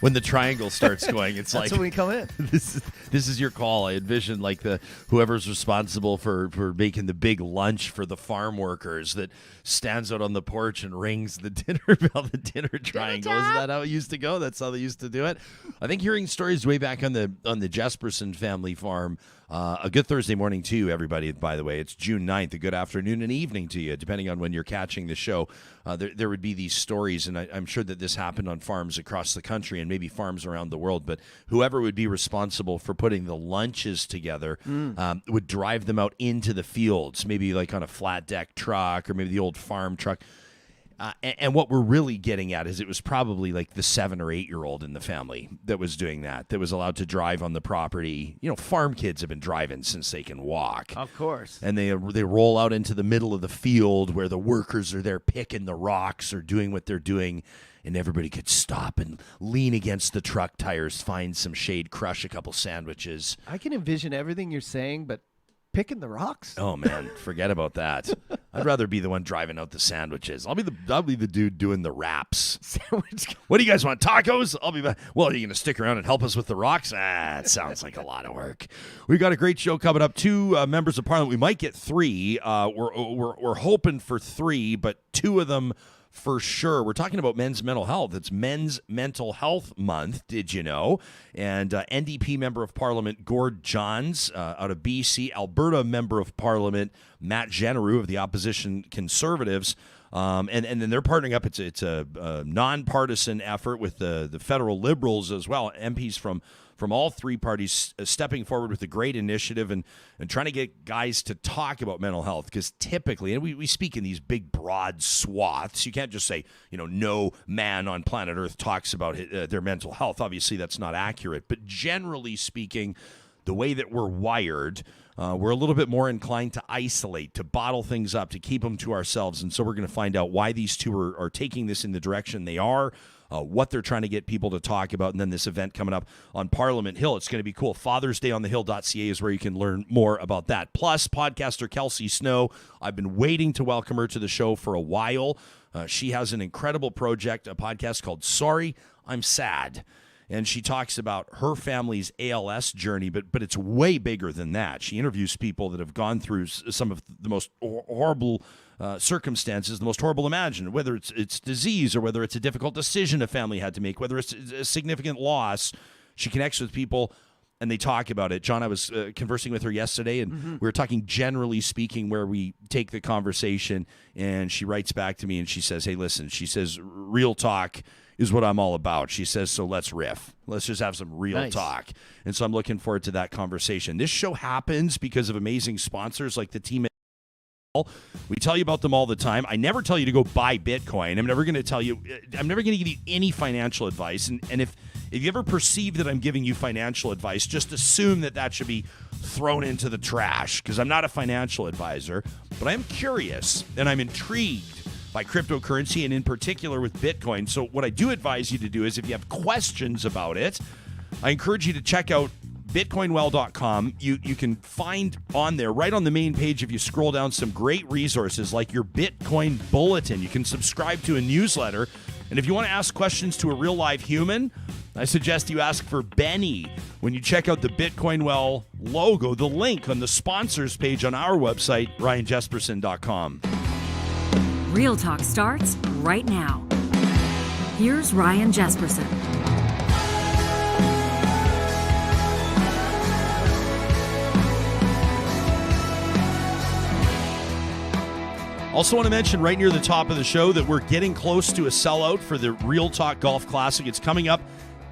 when the triangle starts going, it's That's like when we come in. this is your call. I envision like whoever's responsible for making the big lunch for the farm workers that stands out on the porch and rings the dinner bell, the dinner triangle. Isn't that how it used to go? That's how they used to do it. I think hearing stories way back on the Jesperson family farm. A good Thursday morning to you, everybody, by the way. It's June 9th. A good afternoon and evening to you, depending on when you're catching the show. There would be these stories, and I'm sure that this happened on farms across the country and maybe farms around the world, but whoever would be responsible for putting the lunches together would drive them out into the fields, maybe like on a flat deck truck or maybe the old farm truck. And what we're really getting at is it was probably like the 7 or 8-year-old in the family that was doing that was allowed to drive on the property. You know, farm kids have been driving since they can walk. Of course. And they roll out into the middle of the field where the workers are there picking the rocks or doing what they're doing. And everybody could stop and lean against the truck tires, find some shade, crush a couple sandwiches. I can envision everything you're saying, but picking the rocks? Oh, man, forget about that. I'd rather be the one driving out the sandwiches. I'll be the dude doing the wraps. Sandwich. What do you guys want, tacos? I'll be back. Well, are you going to stick around and help us with the rocks? It sounds like a lot of work. We've got a great show coming up. 2 members of parliament. We might get 3. We're hoping for 3, but 2 of them for sure. We're talking about men's mental health. It's Men's Mental Health Month, did you know? And NDP Member of Parliament Gord Johns out of BC, Alberta Member of Parliament Matt Jeneroux of the opposition Conservatives, and then they're partnering up. It's a non-partisan effort with the federal Liberals as well, MPs from all 3 parties stepping forward with a great initiative and trying to get guys to talk about mental health, because typically, and we speak in these big, broad swaths, you can't just say, no man on planet Earth talks about their mental health. Obviously, that's not accurate. But generally speaking, the way that we're wired, we're a little bit more inclined to isolate, to bottle things up, to keep them to ourselves. And so we're going to find out why these 2 are taking this in the direction they are, what they're trying to get people to talk about, and then this event coming up on Parliament Hill. It's going to be cool. FathersDayOnTheHill.ca is where you can learn more about that. Plus, podcaster Kelsie Snow, I've been waiting to welcome her to the show for a while. She has an incredible project, a podcast called Sorry, I'm Sad. And she talks about her family's ALS journey, but it's way bigger than that. She interviews people that have gone through some of the most horrible circumstances, the most horrible imagined, whether it's disease or whether it's a difficult decision a family had to make, whether it's a significant loss. She connects with people, and they talk about it. John, I was conversing with her yesterday, and we were talking generally speaking where we take the conversation, and she writes back to me, and she says, hey, listen, she says, real talk is what I'm all about. She says, so let's riff. Let's just have some real talk. And so I'm looking forward to that conversation. This show happens because of amazing sponsors like the team at We tell you about them all the time. I never tell you to go buy Bitcoin. I'm never going to give you any financial advice. And if you ever perceive that I'm giving you financial advice, just assume that should be thrown into the trash, because I'm not a financial advisor. But I am curious and I'm intrigued by cryptocurrency, and in particular with Bitcoin. So what I do advise you to do is, if you have questions about it, I encourage you to check out bitcoinwell.com. You can find on there, right on the main page, if you scroll down, some great resources like your Bitcoin Bulletin. You can subscribe to a newsletter. And if you want to ask questions to a real live human, I suggest you ask for Benny when you check out the Bitcoin Well logo, the link on the sponsors page on our website, ryanjesperson.com. Real Talk starts right now. Here's Ryan Jesperson. Also want to mention right near the top of the show that we're getting close to a sellout for the Real Talk Golf Classic. It's coming up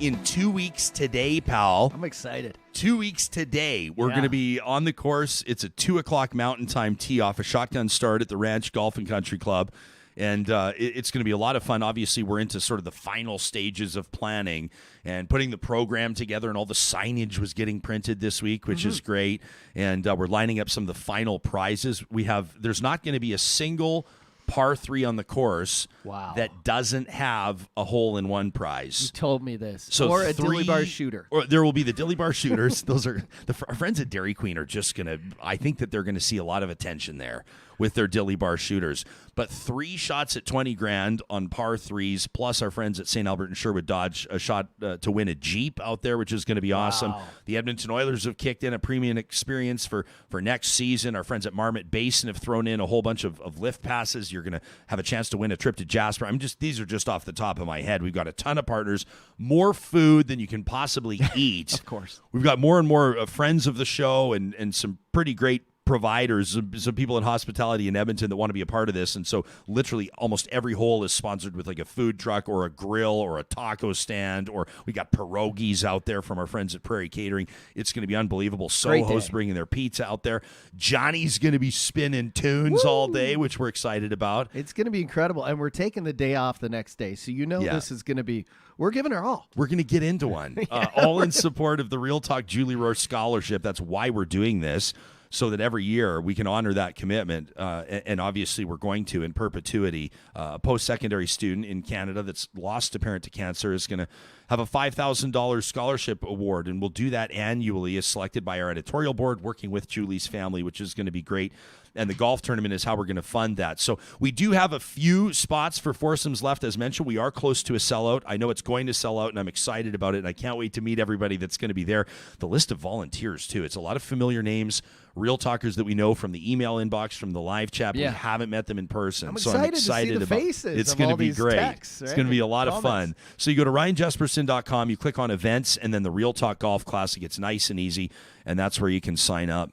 in 2 weeks today, pal. I'm excited. 2 weeks today. We're going to be on the course. It's a 2 o'clock Mountain Time tee-off, a shotgun start at the Ranch Golf and Country Club. And it's going to be a lot of fun. Obviously, we're into sort of the final stages of planning and putting the program together, and all the signage was getting printed this week, which is great. And we're lining up some of the final prizes. There's not going to be a single par 3 on the course that doesn't have a hole-in-one prize. You told me this. So or a Dilly Bar shooter. Or there will be the Dilly Bar shooters. Those are our friends at Dairy Queen are just going to, I think that they're going to see a lot of attention there. with their Dilly Bar shooters. But 3 shots at 20 grand on par 3s, plus our friends at St. Albert and Sherwood Dodge, a shot to win a Jeep out there, which is going to be awesome. The Edmonton Oilers have kicked in a premium experience for next season. Our friends at Marmot Basin have thrown in a whole bunch of lift passes. You're going to have a chance to win a trip to Jasper. These are just off the top of my head. We've got a ton of partners, more food than you can possibly eat. Of course. We've got more and more friends of the show and some pretty great providers, some people in hospitality in Edmonton that want to be a part of this. And so literally almost every hole is sponsored with like a food truck or a grill or a taco stand, or we got perogies out there from our friends at Prairie Catering. It's going to be unbelievable. Soho's bringing their pizza out there. Johnny's going to be spinning tunes all day, which we're excited about. It's going to be incredible. And we're taking the day off the next day. So this is going to be, we're giving our all. We're going to get into one. All in support of the Real Talk Julie Roche Scholarship. That's why we're doing this, so that every year we can honor that commitment. And obviously we're going to, in perpetuity. A post-secondary student in Canada that's lost a parent to cancer is going to have a $5,000 scholarship award, and we'll do that annually as selected by our editorial board, working with Julie's family, which is going to be great. And the golf tournament is how we're going to fund that. So we do have a few spots for foursomes left. As mentioned, we are close to a sellout. I know it's going to sell out, and I'm excited about it, and I can't wait to meet everybody that's going to be there. The list of volunteers, too. It's a lot of familiar names, real talkers that we know from the email inbox, from the live chat, but we haven't met them in person. I'm excited to see the faces. It's going to be great. Texts, right? It's going to be a lot of fun. So you go to RyanJesperson.com, you click on events, and then the Real Talk Golf Classic. It's nice and easy, and that's where you can sign up.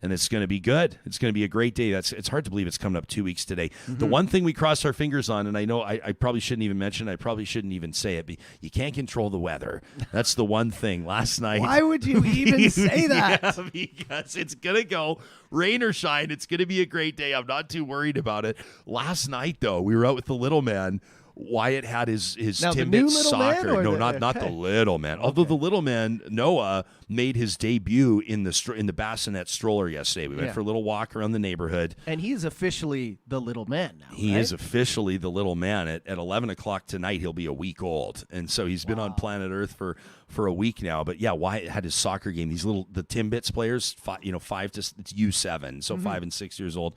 And it's going to be good. It's going to be a great day. It's hard to believe it's coming up 2 weeks today. Mm-hmm. The one thing we cross our fingers on, and I know I probably shouldn't even mention, I probably shouldn't even say it, but you can't control the weather. That's the one thing. Last night. Why would you even say that? Yeah, because it's going to go rain or shine. It's going to be a great day. I'm not too worried about it. Last night, though, we were out with the little man. Wyatt had his Timbit soccer. No, not the little man. Okay. Although the little man, Noah, made his debut in the bassinet stroller yesterday. We went for a little walk around the neighborhood. And he's officially the little man now, He is officially the little man. At 11 o'clock tonight, he'll be a week old. And so he's been on planet Earth for a week now. But yeah, Wyatt had his soccer game. The Timbits players, 5 to it's U7, so 5 and 6 years old.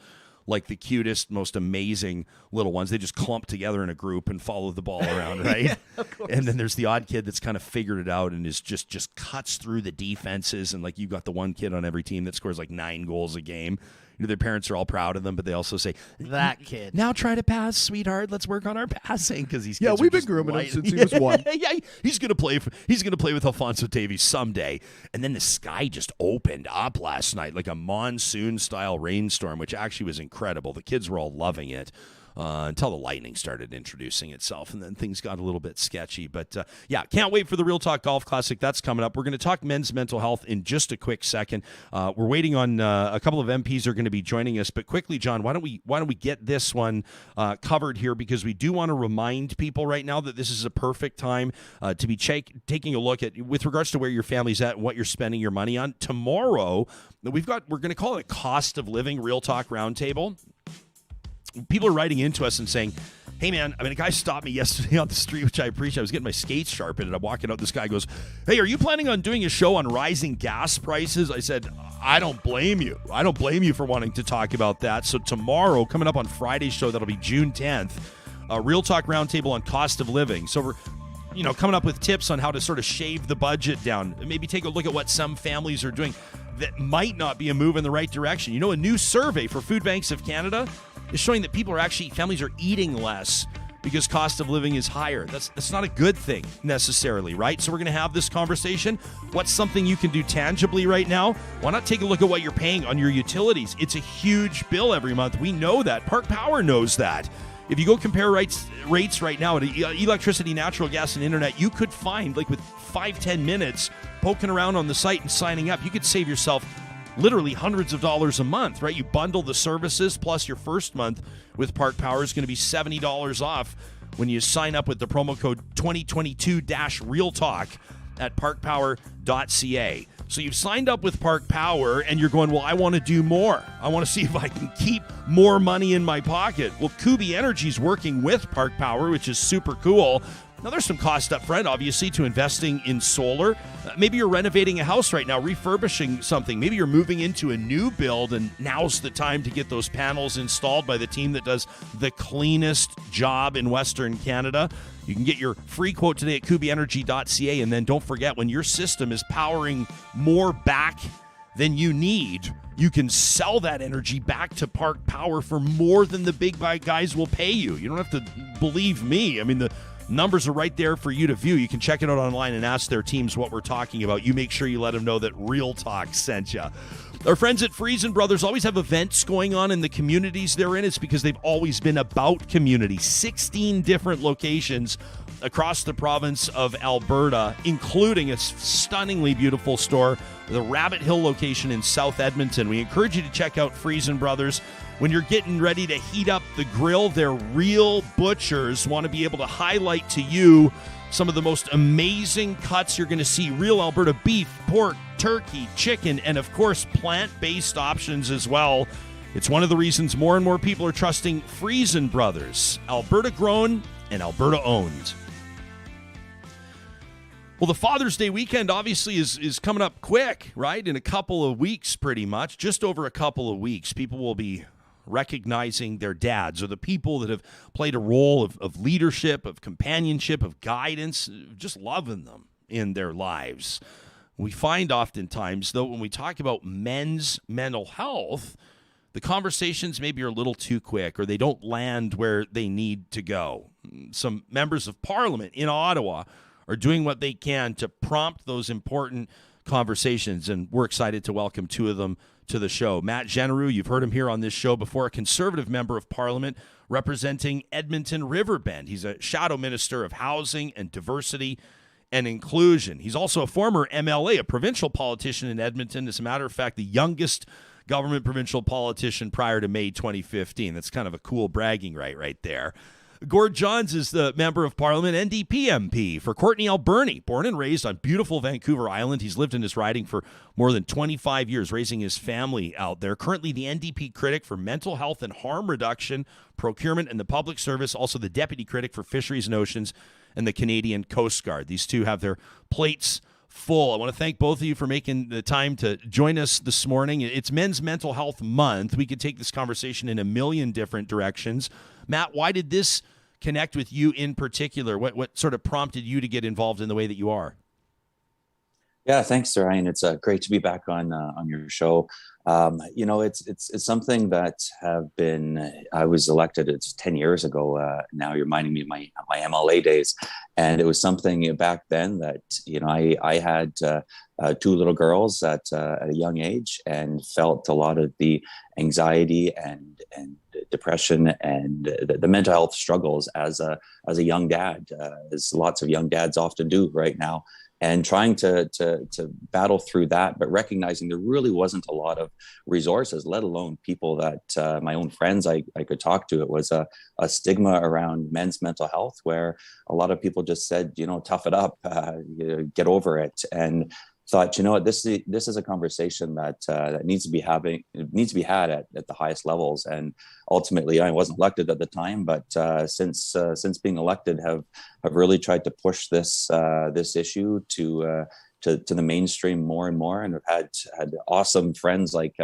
Like the cutest, most amazing little ones. They just clump together in a group and follow the ball around, right? Yeah, of course. And then there's the odd kid that's kind of figured it out and is just cuts through the defenses. And like you've got the one kid on every team that scores like 9 goals a game. Their parents are all proud of them, but they also say, that kid. Now try to pass, sweetheart. Let's work on our passing, because these kids we've been grooming him since he was 1. Yeah, he's gonna play with Alphonso Davies someday. And then the sky just opened up last night like a monsoon-style rainstorm, which actually was incredible. The kids were all loving it. Until the lightning started introducing itself, and then things got a little bit sketchy. But can't wait for the Real Talk Golf Classic. That's coming up. We're going to talk men's mental health in just a quick second. We're waiting on a couple of MPs are going to be joining us. But quickly, John, why don't we get this one covered here, because we do want to remind people right now that this is a perfect time to be taking a look at, with regards to where your family's at and what you're spending your money on. Tomorrow, we're going to call it a cost of living Real Talk Roundtable. People are writing into us and saying, hey, man, a guy stopped me yesterday on the street, which I appreciate. I was getting my skates sharpened, and I'm walking out. This guy goes, hey, are you planning on doing a show on rising gas prices? I said, I don't blame you. I don't blame you for wanting to talk about that. So tomorrow, coming up on Friday's show, that'll be June 10th, a Real Talk Roundtable on cost of living. So we're coming up with tips on how to sort of shave the budget down. Maybe take a look at what some families are doing that might not be a move in the right direction. A new survey for Food Banks of Canada is showing that families are eating less because cost of living is higher. That's not a good thing necessarily, right? So we're going to have this conversation. What's something you can do tangibly right now? Why not take a look at what you're paying on your utilities? It's a huge bill every month. We know that. Park Power knows that. If you go compare rates right now to electricity, natural gas, and internet, you could find, like with 5-10 minutes poking around on the site and signing up, you could save yourself literally hundreds of dollars a month, right? You bundle the services, plus your first month with Park Power is going to be $70 off when you sign up with the promo code 2022-Real Talk at parkpower.ca. So you've signed up with Park Power, and you're going, well, I want to do more. I want to see if I can keep more money in my pocket. Well, Kubi Energy's working with Park Power, which is super cool. Now, there's some cost up front, obviously, to investing in solar. Maybe you're renovating a house right now, refurbishing something. Maybe you're moving into a new build, and now's the time to get those panels installed by the team that does the cleanest job in Western Canada. You can get your free quote today at kubienergy.ca, and then don't forget, when your system is powering more back than you need, you can sell that energy back to Park Power for more than the big guys will pay you. You don't have to believe me. I mean, the numbers are right there for you to view. You can check it out online and ask their teams what we're talking about. You make sure you let them know that Real Talk sent you. Our friends at Friesen Brothers always have events going on in the communities they're in. It's because they've always been about community. 16 different locations across the province of Alberta, including a stunningly beautiful store, the Rabbit Hill location in South Edmonton. We encourage you to check out Friesen Brothers. When you're getting ready to heat up the grill, their real butchers want to be able to highlight to you some of the most amazing cuts you're going to see. Real Alberta beef, pork, turkey, chicken, and of course, plant-based options as well. It's one of the reasons more and more people are trusting Friesen Brothers. Alberta grown and Alberta owned. Well, the Father's Day weekend obviously is coming up quick, right? In a couple of weeks, pretty much. Just over a couple of weeks, people will be recognizing their dads, or the people that have played a role of leadership, of companionship, of guidance, just loving them in their lives. We find oftentimes, though, when we talk about men's mental health, the conversations maybe are a little too quick, or they don't land where they need to go. Some members of Parliament in Ottawa are doing what they can to prompt those important conversations, and we're excited to welcome two of them to the show. Matt Jeneroux, you've heard him here on this show before, a Conservative member of Parliament representing Edmonton Riverbend. He's a shadow minister of housing and diversity and inclusion. He's also a former MLA, a provincial politician in Edmonton. As a matter of fact, the youngest government provincial politician prior to May 2015. That's kind of a cool bragging right there. Gord Johns is the Member of Parliament, NDP MP for Courtenay Alberni. Born and raised on beautiful Vancouver Island, he's lived in his riding for more than 25 years, raising his family out there. Currently the NDP critic for mental health and harm reduction, procurement, and the public service. Also the deputy critic for fisheries and oceans and the Canadian Coast Guard. These two have their plates full. I want to thank both of you for making the time to join us this morning. It's Men's Mental Health Month. We could take this conversation in a million different directions. Matt, why did this connect with you in particular? What sort of prompted you to get involved in the way that you are? Yeah, thanks, Ryan. It's great to be back on your show. It's something that I was elected, it's 10 years ago. Now you're reminding me of my MLA days. And it was something back then that, I had two little girls at a young age, and felt a lot of the anxiety and depression and the mental health struggles as a young dad, as lots of young dads often do right now. And trying to battle through that, but recognizing there really wasn't a lot of resources, let alone people that my own friends I could talk to. It was a stigma around men's mental health, where a lot of people just said, tough it up, get over it. And thought, this is a conversation that needs to be had at the highest levels. And ultimately, I wasn't elected at the time, but since being elected, have really tried to push this issue to the mainstream more and more, and have had awesome friends like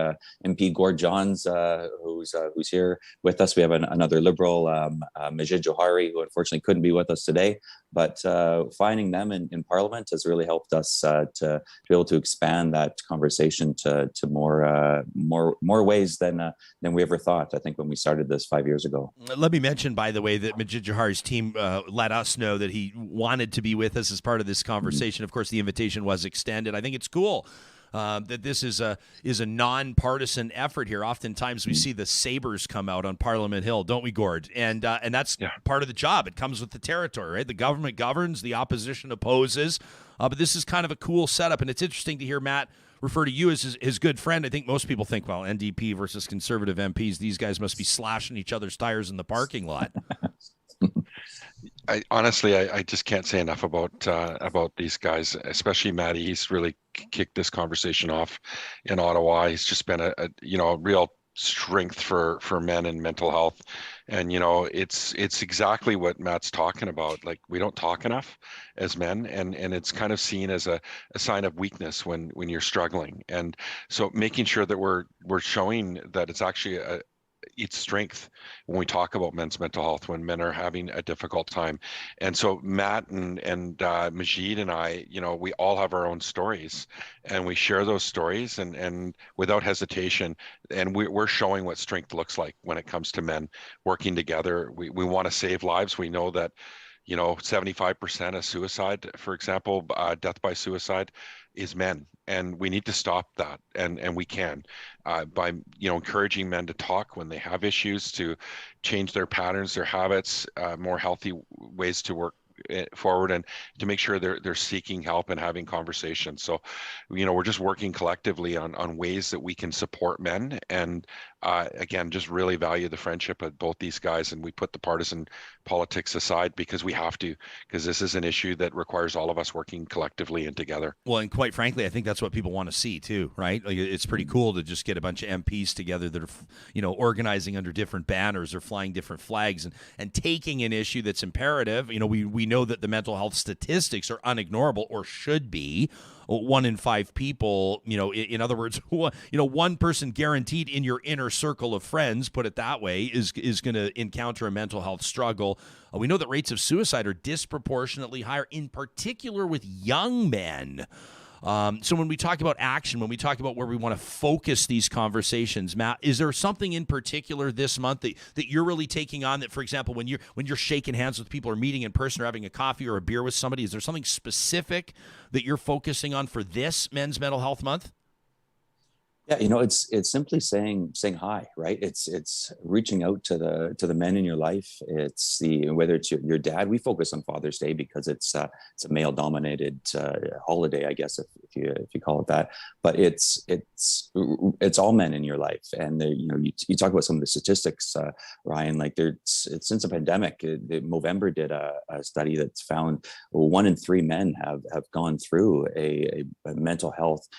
MP Gord Johns, who's here with us. We have another Liberal, Majid Johari, who unfortunately couldn't be with us today. But finding them in Parliament has really helped us to be able to expand that conversation to more ways than we ever thought, I think, when we started this 5 years ago. Let me mention, by the way, that Majid Johari's team let us know that he wanted to be with us as part of this conversation. Of course, the invitation was extended. I think it's cool that this is a non-partisan effort here. Oftentimes we see the sabers come out on Parliament Hill, don't we, Gord? And that's part of the job. It comes with the territory, right? The government governs, the opposition opposes. But this is kind of a cool setup, and it's interesting to hear Matt refer to you as his good friend. I think most people think, well, NDP versus Conservative MPs, these guys must be slashing each other's tires in the parking lot. I honestly just can't say enough about these guys, especially Matty. He's really kicked this conversation off in Ottawa. He's just been a real strength for men in mental health. And it's exactly what Matt's talking about. Like, we don't talk enough as men, and it's kind of seen as a sign of weakness when you're struggling. And so making sure that we're showing that it's actually its strength when we talk about men's mental health when men are having a difficult time. And so Matt and Majid and I, we all have our own stories, and we share those stories and without hesitation. And we're showing what strength looks like when it comes to men working together. We want to save lives. We know that 75% of suicide, for example, death by suicide, is men, and we need to stop that, and we can by encouraging men to talk when they have issues, to change their patterns, their habits, more healthy ways to work forward, and to make sure they're seeking help and having conversations. So we're just working collectively on ways that we can support men, and again, just really value the friendship of both these guys, and we put the partisan politics aside because we have to, because this is an issue that requires all of us working collectively and together. Well, and quite frankly, I think that's what people want to see too, right? Like, it's pretty cool to just get a bunch of MPs together that are, organizing under different banners or flying different flags and taking an issue that's imperative. We know that the mental health statistics are unignorable, or should be. 1 in 5 people, in other words, one person guaranteed in your inner circle of friends, put it that way, is going to encounter a mental health struggle. We know that rates of suicide are disproportionately higher, in particular with young men. So when we talk about action, when we talk about where we want to focus these conversations, Matt, is there something in particular this month that you're really taking on, that, for example, when you're shaking hands with people or meeting in person or having a coffee or a beer with somebody, is there something specific that you're focusing on for this Men's Mental Health Month? Yeah, it's simply saying hi, right? It's reaching out to the men in your life. It's whether it's your dad. We focus on Father's Day because it's a male dominated holiday, I guess, if you call it that. But it's all men in your life. And you talk about some of the statistics, Ryan. Like, since the pandemic, Movember did a study that's found 1 in 3 men have gone through a mental health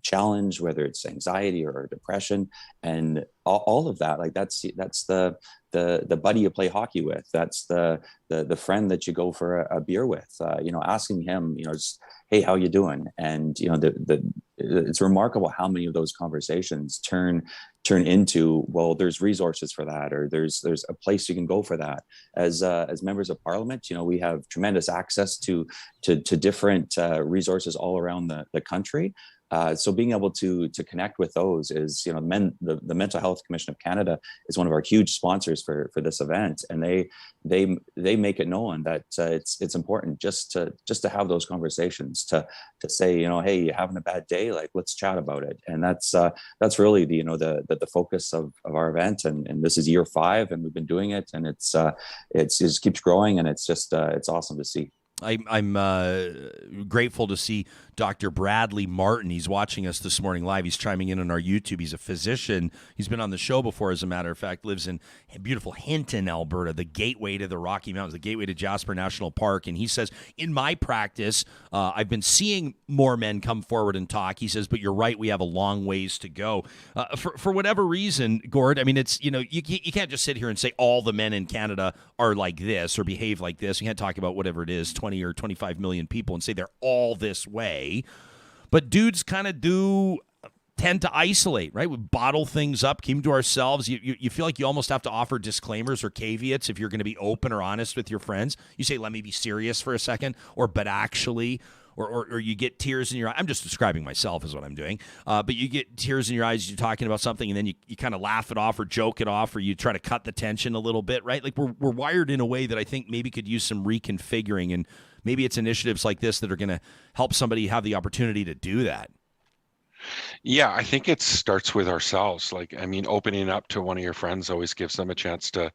challenge, whether it's anxiety or depression, and all of that. Like, that's the buddy you play hockey with. That's the friend that you go for a beer with. Asking him, just, hey, how you doing? And it's remarkable how many of those conversations turn into, well, there's resources for that, or there's a place you can go for that. As members of Parliament, we have tremendous access to different resources all around the country. So being able to connect with those is, the Mental Health Commission of Canada is one of our huge sponsors for this event, and they make it known that it's important just to have those conversations, to say, hey, you're having a bad day, like, let's chat about it. And that's really the focus of our event, and this is year 5, and we've been doing it, and it just keeps growing, and it's just it's awesome to see. I'm grateful to see Dr. Bradley Martin. He's watching us this morning live. He's chiming in on our YouTube. He's a physician. He's been on the show before, as a matter of fact. Lives in beautiful Hinton, Alberta, the gateway to the Rocky Mountains, the gateway to Jasper National Park. And he says, in my practice, I've been seeing more men come forward and talk. He says, but you're right, we have a long ways to go. For whatever reason, Gord, I mean, it's, you can't just sit here and say all the men in Canada are like this or behave like this. You can't talk about whatever it is, 20 or 25 million people, and say they're all this way. But dudes kind of do tend to isolate, right? We bottle things up, keep them to ourselves. You feel like you almost have to offer disclaimers or caveats if you're going to be open or honest with your friends. You say, let me be serious for a second, or but actually, or you get tears in your eyes. I'm just describing myself is what I'm doing. But you get tears in your eyes, you're talking about something, and then you kind of laugh it off or joke it off, or you try to cut the tension a little bit, right? Like, we're wired in a way that I think maybe could use some reconfiguring, and maybe it's initiatives like this that are going to help somebody have the opportunity to do that. Yeah, I think it starts with ourselves. Like, I mean, opening up to one of your friends always gives them a chance to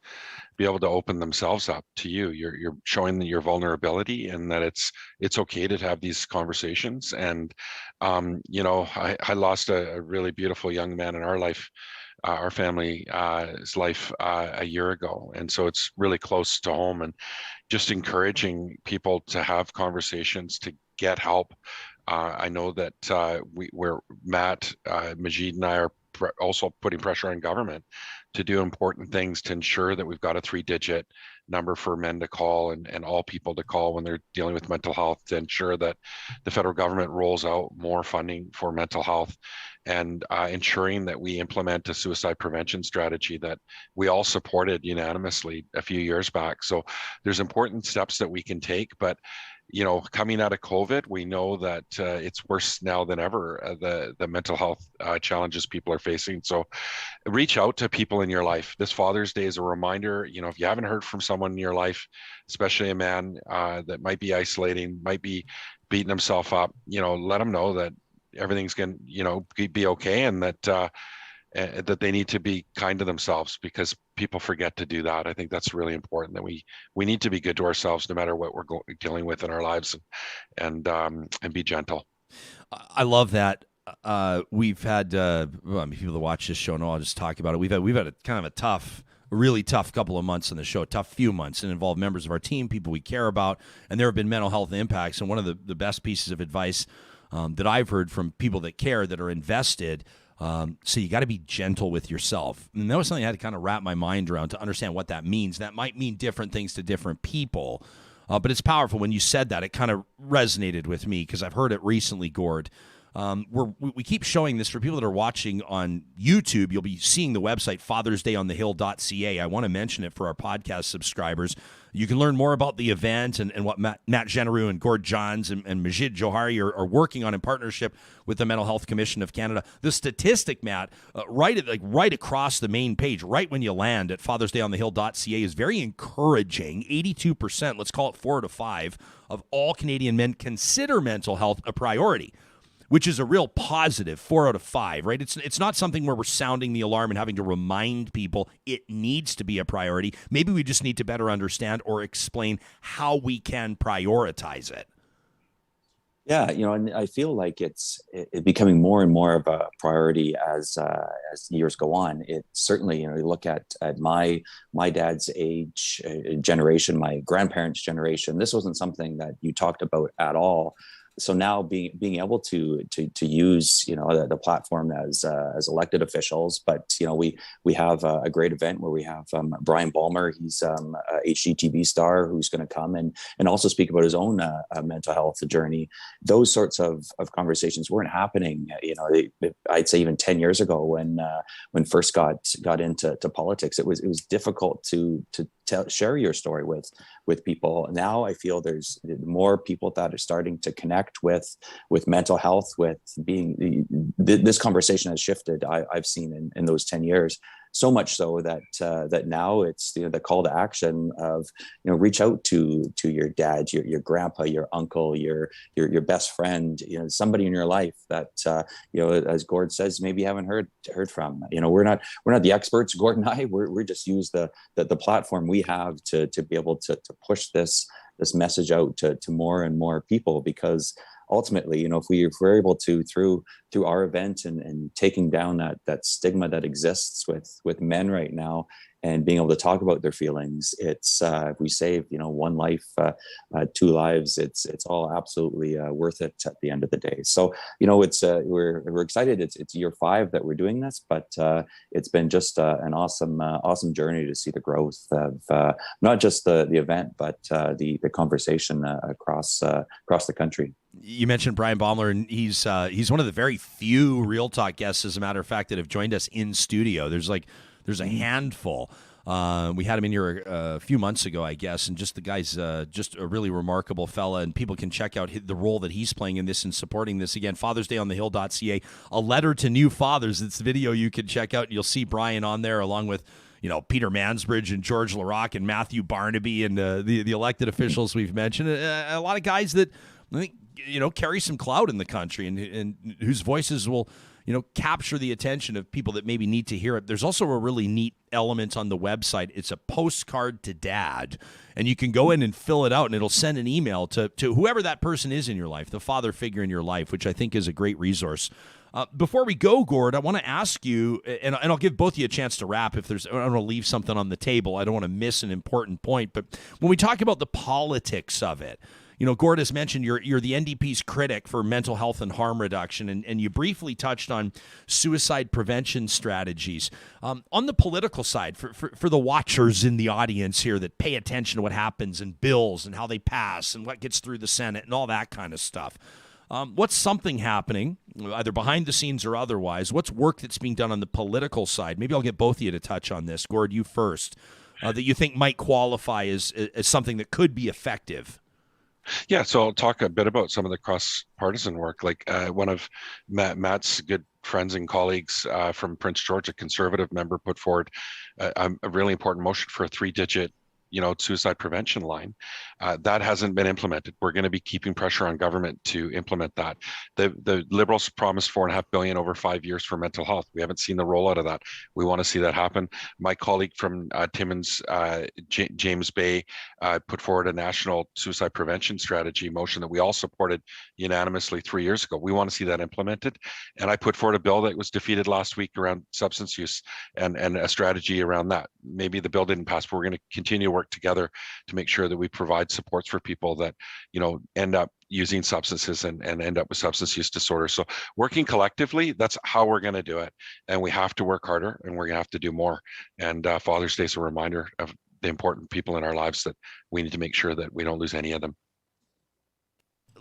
be able to open themselves up to you. You're showing your vulnerability, and that it's okay to have these conversations. And I lost a really beautiful young man in our life, our family's life, a year ago, and so it's really close to home. And just encouraging people to have conversations, to get help. I know that we're Matt, Majid, and I are also putting pressure on government to do important things to ensure that we've got a 3-digit number for men to call and all people to call when they're dealing with mental health, to ensure that the federal government rolls out more funding for mental health, and ensuring that we implement a suicide prevention strategy that we all supported unanimously a few years back. So there's important steps that we can take, but coming out of COVID, we know that it's worse now than ever, the mental health challenges people are facing. So reach out to people in your life. This Father's Day is a reminder, if you haven't heard from someone in your life, especially a man that might be isolating, might be beating himself up, let them know that everything's going to, be okay, and that they need to be kind to themselves, because people forget to do that. I think that's really important, that we need to be good to ourselves no matter what we're dealing with in our lives, and be gentle. I love that. We've had people that watch this show know I'll just talk about it. We've had a kind of a really tough couple of months on the show, tough few months, and involved members of our team, people we care about, and there have been mental health impacts. And one of the best pieces of advice that I've heard from people that care, that are invested, so you got to be gentle with yourself. And that was something I had to kind of wrap my mind around to understand what that means. That might mean different things to different people, but it's powerful. When you said that, it kind of resonated with me, because I've heard it recently, Gord. We keep showing this for people that are watching on YouTube. You'll be seeing the website fathersdayonthehill.ca. I want to mention it for our podcast subscribers. You can learn more about the event and what Matt Jeneroux and Gord Johns and Majid Johari are working on in partnership with the Mental Health Commission of Canada. The statistic, Matt, right across the main page, right when you land at fathersdayonthehill.ca, is very encouraging. 82%, let's call it 4 out of 5, of all Canadian men consider mental health a priority, which is a real positive. 4 out of 5, right? It's not something where we're sounding the alarm and having to remind people it needs to be a priority. Maybe we just need to better understand or explain how we can prioritize it. Yeah, and I feel like it's becoming more and more of a priority as years go on. It certainly, you look at my dad's age generation, my grandparents' generation. This wasn't something that you talked about at all. So now being able to use the platform as elected officials, but we have a great event where we have Brian Balmer. He's a HGTV star who's going to come and also speak about his own mental health journey. Those sorts of conversations weren't happening. I'd say even 10 years ago when first got into politics, it was difficult to share your story with people. Now I feel there's more people that are starting to connect with mental health, with being this conversation has shifted. I've seen in those 10 years, so much so that now it's the call to action of reach out to your dad, your grandpa, your uncle, your best friend, somebody in your life that as Gord says, maybe you haven't heard from. We're not the experts, Gord and I. We're just use the platform we have to be able to push this message out to more and more people, because ultimately, if we're able to through our event and taking down that stigma that exists with men right now, and being able to talk about their feelings, it's if we save one life, 2 lives, it's all absolutely worth it at the end of the day. So it's we're excited. It's year 5 that we're doing this, but it's been just an awesome journey to see the growth of not just the event, but the conversation across the country. You mentioned Brian Baumler, and he's one of the very few Real Talk guests, as a matter of fact, that have joined us in studio. There's a handful. We had him in here a few months ago, I guess, and just the guy's just a really remarkable fella, and people can check out the role that he's playing in this and supporting this. Again, fathersdayonthehill.ca, a letter to new fathers. It's the video you can check out, and you'll see Brian on there along with Peter Mansbridge and George LaRocque and Matthew Barnaby and the elected officials we've mentioned. A lot of guys that I think carry some clout in the country and whose voices will capture the attention of people that maybe need to hear it. There's also a really neat element on the website. It's a postcard to dad, and you can go in and fill it out, and it'll send an email to whoever that person is in your life, the father figure in your life, which I think is a great resource. Before we go, Gord, I want to ask you, and I'll give both of you a chance to wrap I don't want to leave something on the table. I don't want to miss an important point, but when we talk about the politics of it, Gord has mentioned you're the NDP's critic for mental health and harm reduction, and you briefly touched on suicide prevention strategies. On the political side, for the watchers in the audience here that pay attention to what happens in bills and how they pass and what gets through the Senate and all that kind of stuff, what's something happening, either behind the scenes or otherwise? What's work that's being done on the political side? Maybe I'll get both of you to touch on this. Gord, you first. That you think might qualify as something that could be effective. Yeah, so I'll talk a bit about some of the cross-partisan work. Like one of Matt's good friends and colleagues from Prince George, a Conservative member, put forward a really important motion for a 3-digit suicide prevention line. That hasn't been implemented. We're going to be keeping pressure on government to implement that. The Liberals promised $4.5 billion over 5 years for mental health. We haven't seen the rollout of that. We want to see that happen. My colleague from Timmins, James Bay, put forward a national suicide prevention strategy motion that we all supported unanimously 3 years ago. We want to see that implemented. And I put forward a bill that was defeated last week around substance use and a strategy around that. Maybe the bill didn't pass, but we're going to continue to work together to make sure that we provide supports for people that end up using substances and end up with substance use disorders. So working collectively, that's how we're going to do it. And we have to work harder, and we're going to have to do more. And Father's Day is a reminder of the important people in our lives that we need to make sure that we don't lose any of them.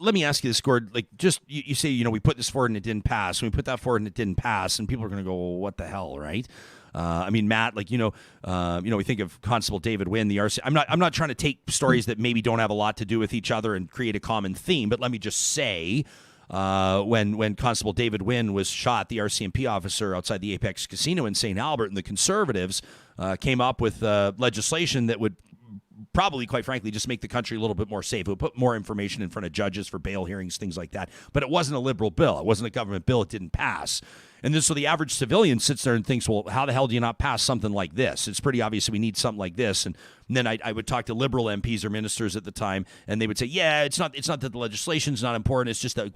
Let me ask you this, Gord. Like, just you say, we put this forward and it didn't pass. And we put that forward and it didn't pass, and people are going to go, well, what the hell, right? Matt, we think of Constable David Wynn, the RC. I'm not trying to take stories that maybe don't have a lot to do with each other and create a common theme, but let me just say, when Constable David Wynn was shot, the RCMP officer outside the Apex Casino in St. Albert, and the Conservatives came up with legislation that would probably, quite frankly, just make the country a little bit more safe. It would put more information in front of judges for bail hearings, things like that. But it wasn't a Liberal bill. It wasn't a government bill. It didn't pass. And then so the average civilian sits there and thinks, well, how the hell do you not pass something like this? It's pretty obvious we need something like this. And then I would talk to Liberal MPs or ministers at the time, and they would say, yeah, it's not that the legislation's not important. It's just that,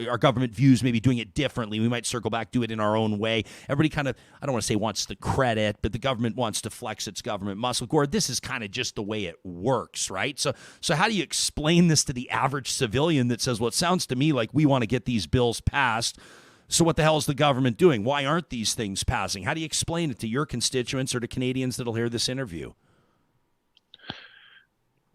our government views maybe doing it differently. We might circle back, do it in our own way. Everybody kind of, I don't want to say wants the credit, but the government wants to flex its government muscle. Gord, this is kind of just the way it works, right? So how do you explain this to the average civilian that says, well, it sounds to me like we want to get these bills passed, so what the hell is the government doing? Why aren't these things passing? How do you explain it to your constituents or to Canadians that'll hear this interview?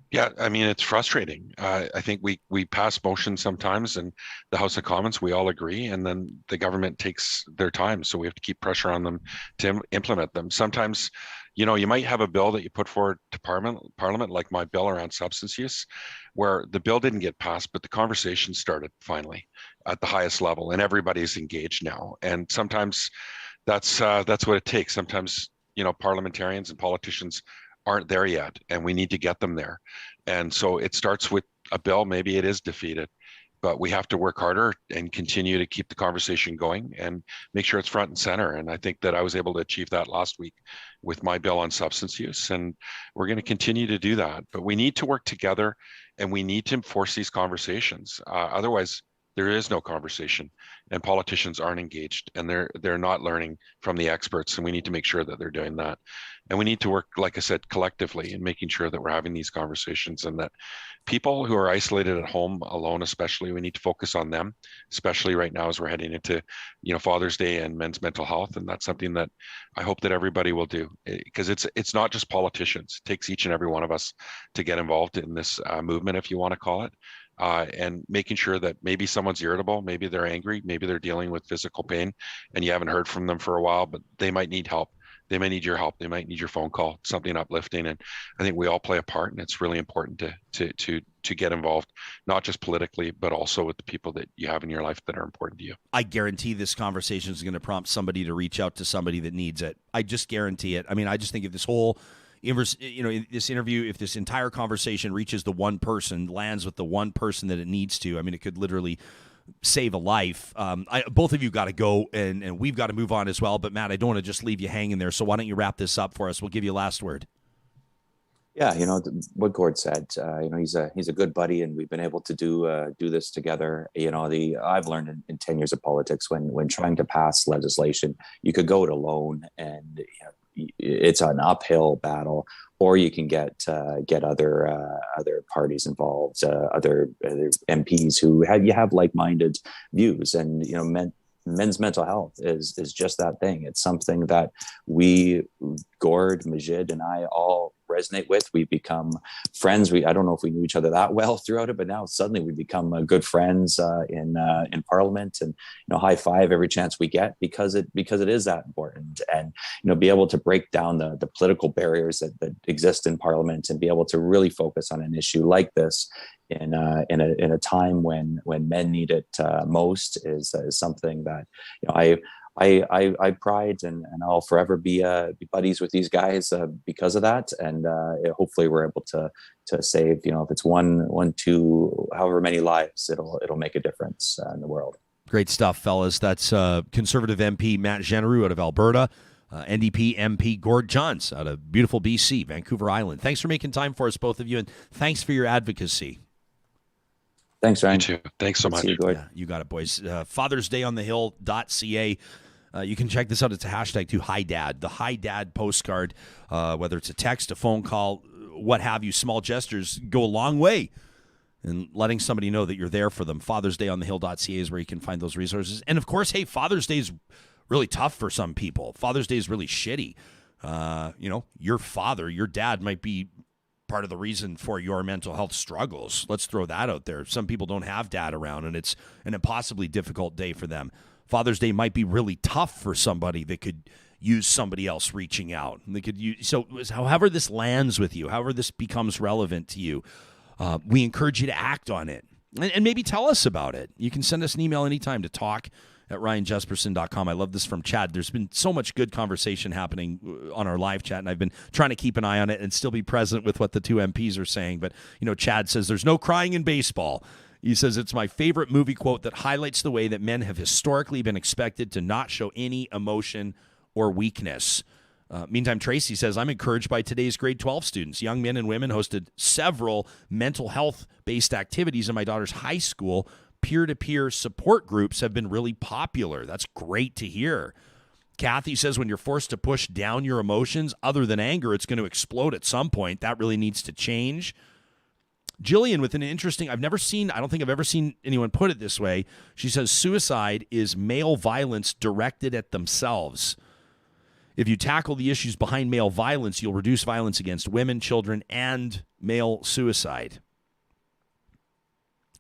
Yeah, it's frustrating. I think we pass motions sometimes in the House of Commons, we all agree, and then the government takes their time, so we have to keep pressure on them to implement them. Sometimes, you might have a bill that you put forward to Parliament, like my bill around substance use, where the bill didn't get passed, but the conversation started finally at the highest level, and everybody's engaged now. And sometimes that's what it takes. Sometimes, parliamentarians and politicians aren't there yet, and we need to get them there. And so it starts with a bill. Maybe it is defeated, but we have to work harder and continue to keep the conversation going and make sure it's front and center. And I think that I was able to achieve that last week with my bill on substance use, and we're going to continue to do that. But we need to work together, and we need to force these conversations. Otherwise, there is no conversation, and politicians aren't engaged, and they're not learning from the experts, and we need to make sure that they're doing that. And we need to work, like I said, collectively in making sure that we're having these conversations, and that people who are isolated at home alone, especially, we need to focus on them, especially right now as we're heading into, Father's Day and men's mental health. And that's something that I hope that everybody will do, because it's not just politicians. It takes each and every one of us to get involved in this movement, if you want to call it. And making sure that maybe someone's irritable, maybe they're angry, maybe they're dealing with physical pain, and you haven't heard from them for a while, but they might need help. They might need your help. They might need your phone call, something uplifting. And I think we all play a part, and it's really important to get involved, not just politically, but also with the people that you have in your life that are important to you. I guarantee this conversation is going to prompt somebody to reach out to somebody that needs it. I just guarantee it. I just think if this whole this interview, if this entire conversation reaches the one person, lands with the one person that it needs to, it could literally save a life. Both of you got to go, and we've got to move on as well. But Matt, I don't want to just leave you hanging there. So why don't you wrap this up for us? We'll give you a last word. Yeah, what Gord said. He's a good buddy, and we've been able to do this together. I've learned in 10 years of politics, when trying to pass legislation, you could go it alone, and it's an uphill battle, or you can get other parties involved, other MPs who have like-minded views. And men's mental health is just that thing. It's something that Gord, Majid, and I all resonate with. We become friends. I don't know if we knew each other that well throughout it, but now suddenly we become good friends in Parliament, and high five every chance we get, because it is that important. And be able to break down the political barriers that exist in Parliament, and be able to really focus on an issue like this in a time when men need it most is something that I pride, and I'll forever be buddies with these guys because of that. And hopefully we're able to save, if it's one, two, however many lives, it'll make a difference in the world. Great stuff, fellas. That's Conservative MP Matt Jeneroux out of Alberta, NDP MP Gord Johns out of beautiful BC, Vancouver Island. Thanks for making time for us, both of you, and thanks for your advocacy. Thanks, Ryan. You too. Thanks so much. You, yeah, you got it, boys. FathersDayOnTheHill.ca. You can check this out. It's a hashtag too, Hi Dad. The Hi Dad postcard, whether it's a text, a phone call, what have you, small gestures go a long way in letting somebody know that you're there for them. FathersDayOnTheHill.ca is where you can find those resources. And, of course, hey, Father's Day is really tough for some people. Father's Day is really shitty. Your father, your dad might be part of the reason for your mental health struggles. Let's throw that out there. Some people don't have dad around, and it's an impossibly difficult day for them. Father's Day might be really tough for somebody that could use somebody else reaching out. They could use, so however this lands with you, however this becomes relevant to you, we encourage you to act on it and maybe tell us about it. You can send us an email anytime to talk@ryanjesperson.com. I love this from Chad. There's been so much good conversation happening on our live chat, and I've been trying to keep an eye on it and still be present with what the two MPs are saying. But, Chad says there's no crying in baseball. He says, it's my favorite movie quote that highlights the way that men have historically been expected to not show any emotion or weakness. Meantime, Tracy says, I'm encouraged by today's grade 12 students. Young men and women hosted several mental health-based activities in my daughter's high school. Peer-to-peer support groups have been really popular. That's great to hear. Kathy says, when you're forced to push down your emotions, other than anger, it's going to explode at some point. That really needs to change. Jillian with an interesting, I don't think I've ever seen anyone put it this way. She says, suicide is male violence directed at themselves. If you tackle the issues behind male violence, you'll reduce violence against women, children, and male suicide.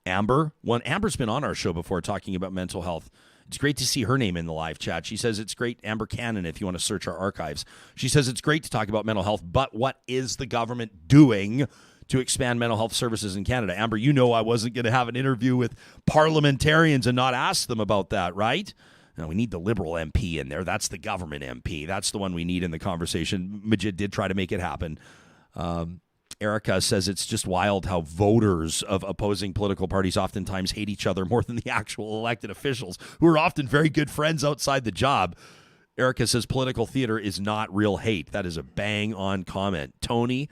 Amber's been on our show before talking about mental health. It's great to see her name in the live chat. She says it's great, Amber Cannon, if you want to search our archives. She says it's great to talk about mental health, but what is the government doing to expand mental health services in Canada? Amber, I wasn't going to have an interview with parliamentarians and not ask them about that, right? No, we need the Liberal MP in there. That's the government MP. That's the one we need in the conversation. Majid did try to make it happen. Erica says it's just wild how voters of opposing political parties oftentimes hate each other more than the actual elected officials, who are often very good friends outside the job. Erica says political theater is not real hate. That is a bang-on comment. Tony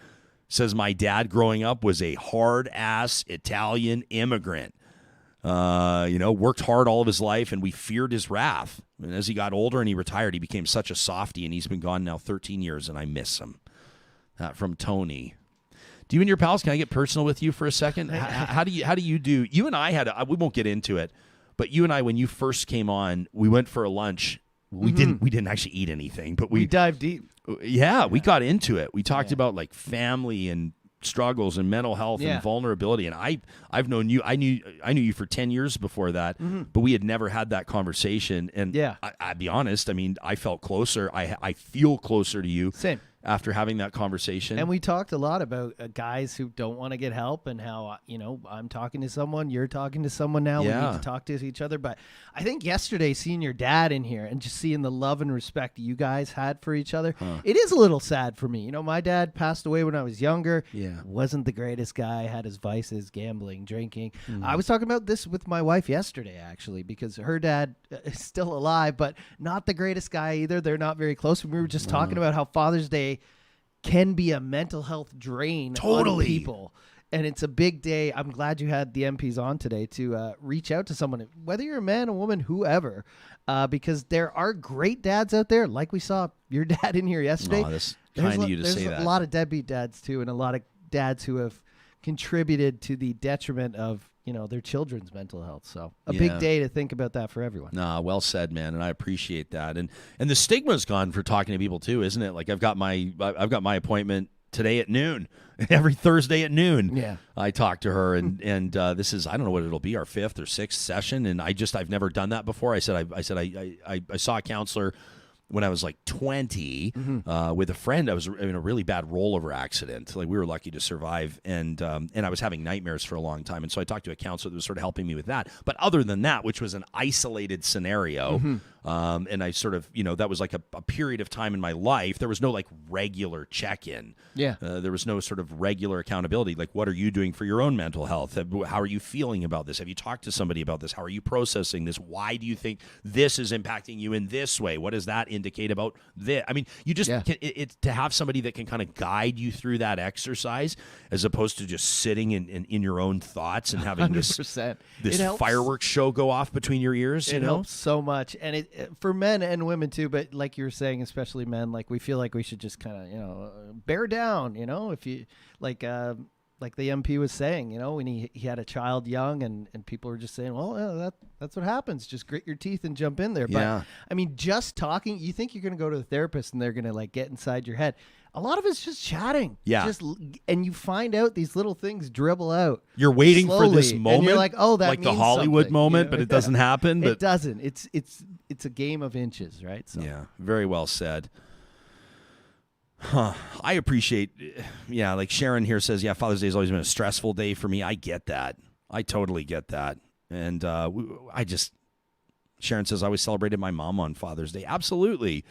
says my dad growing up was a hard-ass Italian immigrant. Worked hard all of his life, and we feared his wrath. And as he got older and he retired, he became such a softie, and he's been gone now 13 years, and I miss him. From Tony. Do you and your pals, can I get personal with you for a second? How do you do? You and I we won't get into it, but you and I, when you first came on, we went for a lunch. We didn't actually eat anything, but we dived deep. Yeah, we got into it. We talked about like family and struggles and mental health and vulnerability. And I've known you. I knew you for 10 years before that, but we had never had that conversation. And I'll be honest. I mean, I felt closer. I feel closer to you. Same. After having that conversation. And we talked a lot about guys who don't want to get help, and how, I'm talking to someone, you're talking to someone now. Yeah. We need to talk to each other. But I think yesterday, seeing your dad in here and just seeing the love and respect you guys had for each other, it is a little sad for me. My dad passed away when I was younger. Yeah. Wasn't the greatest guy, had his vices, gambling, drinking. I was talking about this with my wife yesterday, actually, because her dad is still alive, but not the greatest guy either. They're not very close. We were just talking about how Father's Day can be a mental health drain on people. And it's a big day. I'm glad you had the MPs on today to reach out to someone, whether you're a man, a woman, whoever, because there are great dads out there. Like we saw your dad in here yesterday. Oh, that's kind of you to say that. There's a lot of deadbeat dads too, and a lot of dads who have contributed to the detriment of their children's mental health. So a big day to think about that for everyone. Nah, well said, man, and I appreciate that. And the stigma's gone for talking to people too, isn't it? Like I've got my appointment today at noon. Every Thursday at noon, I talk to her, and this is, I don't know what it'll be, our 5th or 6th session, and I've never done that before. I saw a counselor when I was like 20 with a friend. I was in a really bad rollover accident. Like we were lucky to survive, and I was having nightmares for a long time, and so I talked to a counselor that was sort of helping me with that. But other than that, which was an isolated scenario, and I sort of, that was like a period of time in my life. There was no like regular check-in. Yeah. There was no sort of regular accountability. Like, what are you doing for your own mental health? How are you feeling about this? Have you talked to somebody about this? How are you processing this? Why do you think this is impacting you in this way? What does that indicate about this? I mean, you just it's to have somebody that can kind of guide you through that exercise, as opposed to just sitting in your own thoughts and having 100%. this fireworks show go off between your ears. It helps so much, and it for men and women too. But like you were saying, especially men, like we feel like we should just kind of bear down. If you like the MP was saying, when he had a child young, and people were just saying, well, that's what happens. Just grit your teeth and jump in there. But I mean, just talking, you think you're going to go to the therapist and they're going to like get inside your head. A lot of it's just chatting. Yeah. And you find out these little things dribble out. You're waiting slowly, for this moment. And you're like, oh, that like means the Hollywood something, moment, but it doesn't happen. But it doesn't. It's a game of inches, right? So. Yeah, very well said. I appreciate, like Sharon here says, Father's Day has always been a stressful day for me. I get that. I totally get that. And Sharon says, I always celebrated my mom on Father's Day. Absolutely.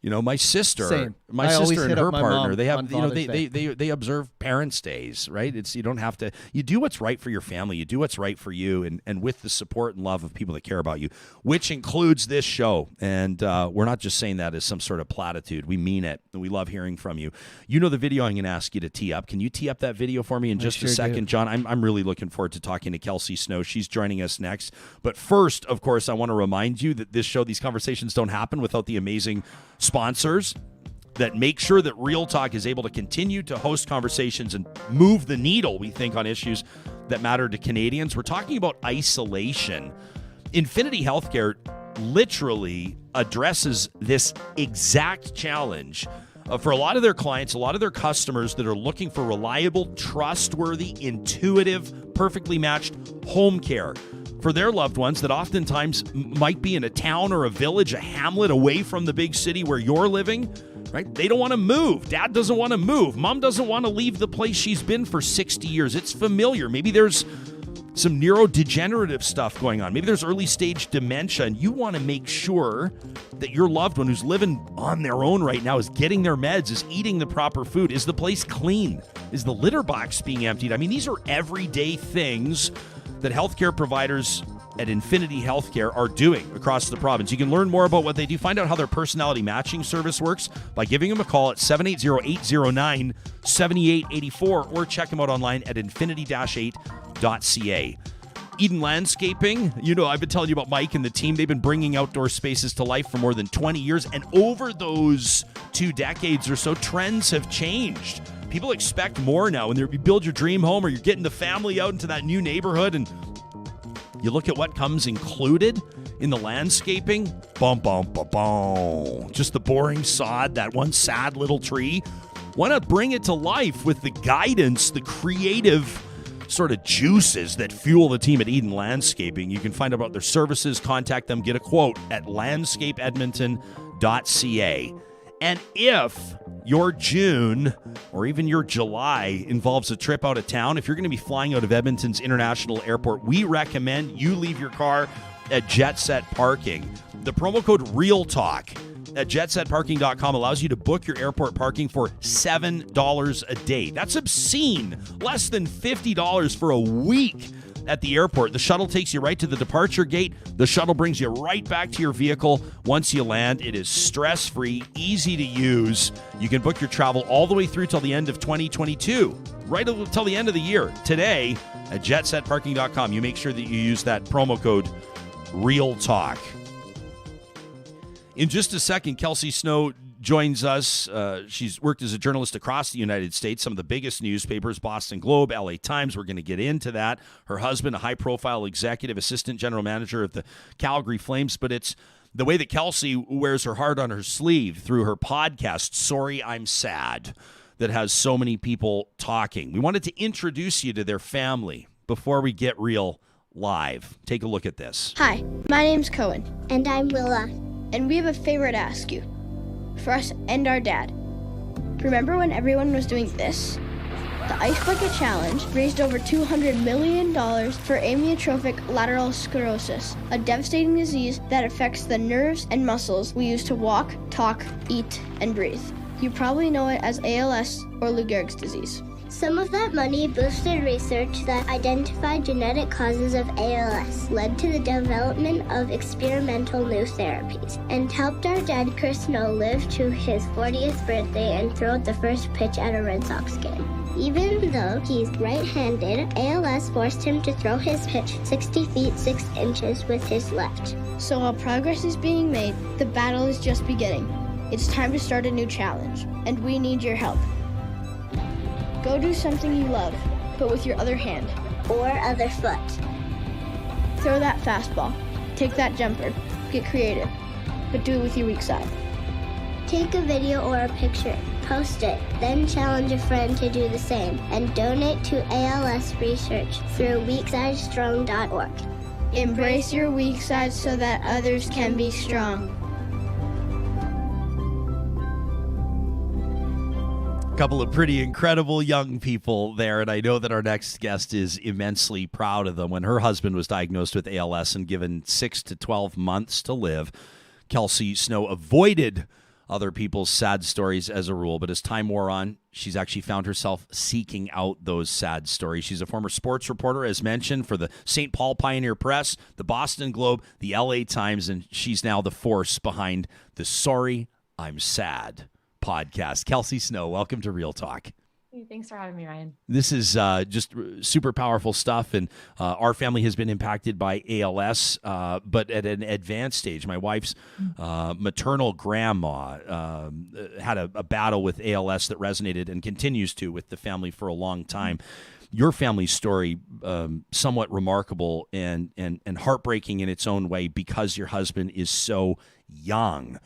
My sister, Same. my I sister and her my partner, mom they have, on Father's Day. they observe parents' days, right? You don't have to, you do what's right for your family. You do what's right for you, and with the support and love of people that care about you, which includes this show. And we're not just saying that as some sort of platitude. We mean it, and we love hearing from you. The video I'm going to ask you to tee up. Can you tee up that video for me in just a second, John? I'm really looking forward to talking to Kelsie Snow. She's joining us next. But first, of course, I want to remind you that this show, these conversations don't happen without the amazing sponsors that make sure that Real Talk is able to continue to host conversations and move the needle, we think, on issues that matter to Canadians. We're talking about isolation. Infinity Healthcare literally addresses this exact challenge for a lot of their clients, a lot of their customers that are looking for reliable, trustworthy, intuitive, perfectly matched home care for their loved ones that oftentimes might be in a town or a village, a hamlet away from the big city where you're living, right? They don't want to move. Dad doesn't want to move. Mom doesn't want to leave the place she's been for 60 years. It's familiar. Maybe there's some neurodegenerative stuff going on. Maybe there's early stage dementia, and you want to make sure that your loved one who's living on their own right now is getting their meds, is eating the proper food. Is the place clean? Is the litter box being emptied? I mean, these are everyday things that healthcare providers at Infinity Healthcare are doing across the province. You can learn more about what they do. Find out how their personality matching service works by giving them a call at 780-809-7884 or check them out online at infinity-8.ca. Eden Landscaping, I've been telling you about Mike and the team. They've been bringing outdoor spaces to life for more than 20 years, and over those 2 decades or so, trends have changed. People expect more now. When you build your dream home or you're getting the family out into that new neighborhood, and you look at what comes included in the landscaping, just the boring sod, that one sad little tree. Why not bring it to life with the guidance, the creative sort of juices that fuel the team at Eden Landscaping? You can find out about their services, contact them, get a quote at landscapeedmonton.ca. And if your June or even your July involves a trip out of town, if you're going to be flying out of Edmonton's International Airport, we recommend you leave your car at Jet Set Parking. The promo code REALTALK at jetsetparking.com allows you to book your airport parking for $7 a day. That's obscene. Less than $50 for a week. at the airport. The shuttle takes you right to the departure gate. The shuttle brings you right back to your vehicle once you land. It is stress-free, easy to use. You can book your travel all the way through till the end of 2022, right until the end of the year. Today at jetsetparking.com, you make sure that you use that promo code REALTALK. In just a second, Kelsie Snow joins us. She's worked as a journalist across the United States, some of the biggest newspapers, Boston Globe, LA Times. We're going to get into that. Her husband, a high-profile executive assistant general manager of the Calgary Flames. But it's the way that Kelsie wears her heart on her sleeve through her podcast, Sorry, I'm Sad, that has so many people talking. We wanted to introduce you to their family before we get real live. Take a look at this. Hi, my name's Cohen. And I'm Willa. And we have a favor to ask you. For us and our dad. Remember when everyone was doing this? The Ice Bucket Challenge raised over $200 million for amyotrophic lateral sclerosis, a devastating disease that affects the nerves and muscles we use to walk, talk, eat, and breathe. You probably know it as ALS or Lou Gehrig's disease. Some of that money boosted research that identified genetic causes of ALS, led to the development of experimental new therapies, and helped our dad, Chris Snow, live to his 40th birthday and throw the first pitch at a Red Sox game. Even though he's right-handed, ALS forced him to throw his pitch 60 feet 6 inches with his left. So while progress is being made, the battle is just beginning. It's time to start a new challenge, and we need your help. Go do something you love, but with your other hand. Or other foot. Throw that fastball. Take that jumper. Get creative. But do it with your weak side. Take a video or a picture, post it, then challenge a friend to do the same, and donate to ALS research through weaksidestrong.org. Embrace your weak side so that others can be strong. Couple of pretty incredible young people there, and I know that our next guest is immensely proud of them. When her husband was diagnosed with ALS and given 6 to 12 months to live, Kelsie Snow avoided other people's sad stories as a rule, but as time wore on, she's actually found herself seeking out those sad stories. She's a former sports reporter, as mentioned, for the St. Paul Pioneer Press, the Boston Globe, the LA Times, and she's now the force behind the Sorry, I'm Sad podcast. Kelsie Snow, welcome to Real Talk. Hey, thanks for having me, Ryan. This is just super powerful stuff, and our family has been impacted by ALS, but at an advanced stage. My wife's maternal grandma had a battle with ALS that resonated and continues to with the family for a long time. Your family's story, somewhat remarkable and heartbreaking in its own way because your husband is so young,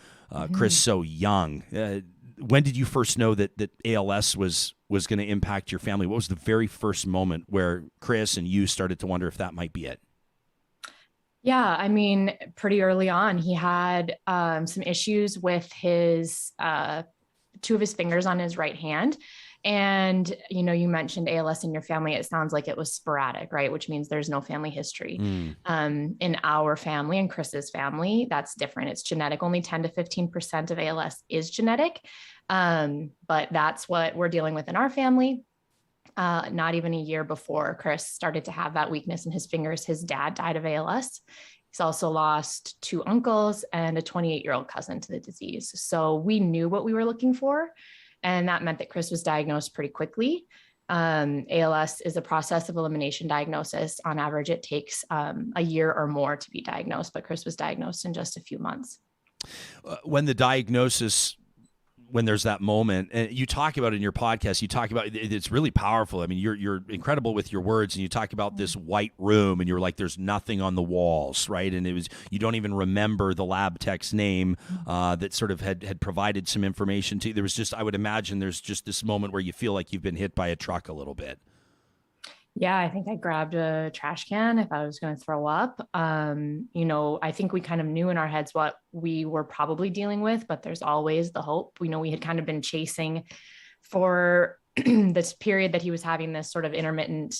Chris, so young. When did you first know that ALS was going to impact your family? What was the very first moment where Chris and you started to wonder if that might be it? Yeah, I mean, pretty early on, he had some issues with his 2 of his fingers on his right hand. And, you know, you mentioned ALS in your family. It sounds like it was sporadic, right? Which means there's no family history. In our family and Chris's family, that's different. It's genetic. Only 10 to 15% of ALS is genetic. But that's what we're dealing with in our family. Not even a year before Chris started to have that weakness in his fingers, his dad died of ALS. He's also lost 2 uncles and a 28-year-old cousin to the disease. So we knew what we were looking for. And that meant that Chris was diagnosed pretty quickly. ALS is a process of elimination diagnosis. On average, it takes a year or more to be diagnosed, but Chris was diagnosed in just a few months. When the diagnosis, when there's that moment, and you talk about it in your podcast, you talk about it's really powerful. I mean, you're incredible with your words, and you talk about this white room, and you're like, there's nothing on the walls, right? And it was, you don't even remember the lab tech's name that sort of had provided some information to you. There was just, I would imagine there's just this moment where you feel like you've been hit by a truck a little bit. Yeah, I think I grabbed a trash can if I was going to throw up. You know, I think we kind of knew in our heads what we were probably dealing with, but there's always the hope. We know we had kind of been chasing for this period that he was having this sort of intermittent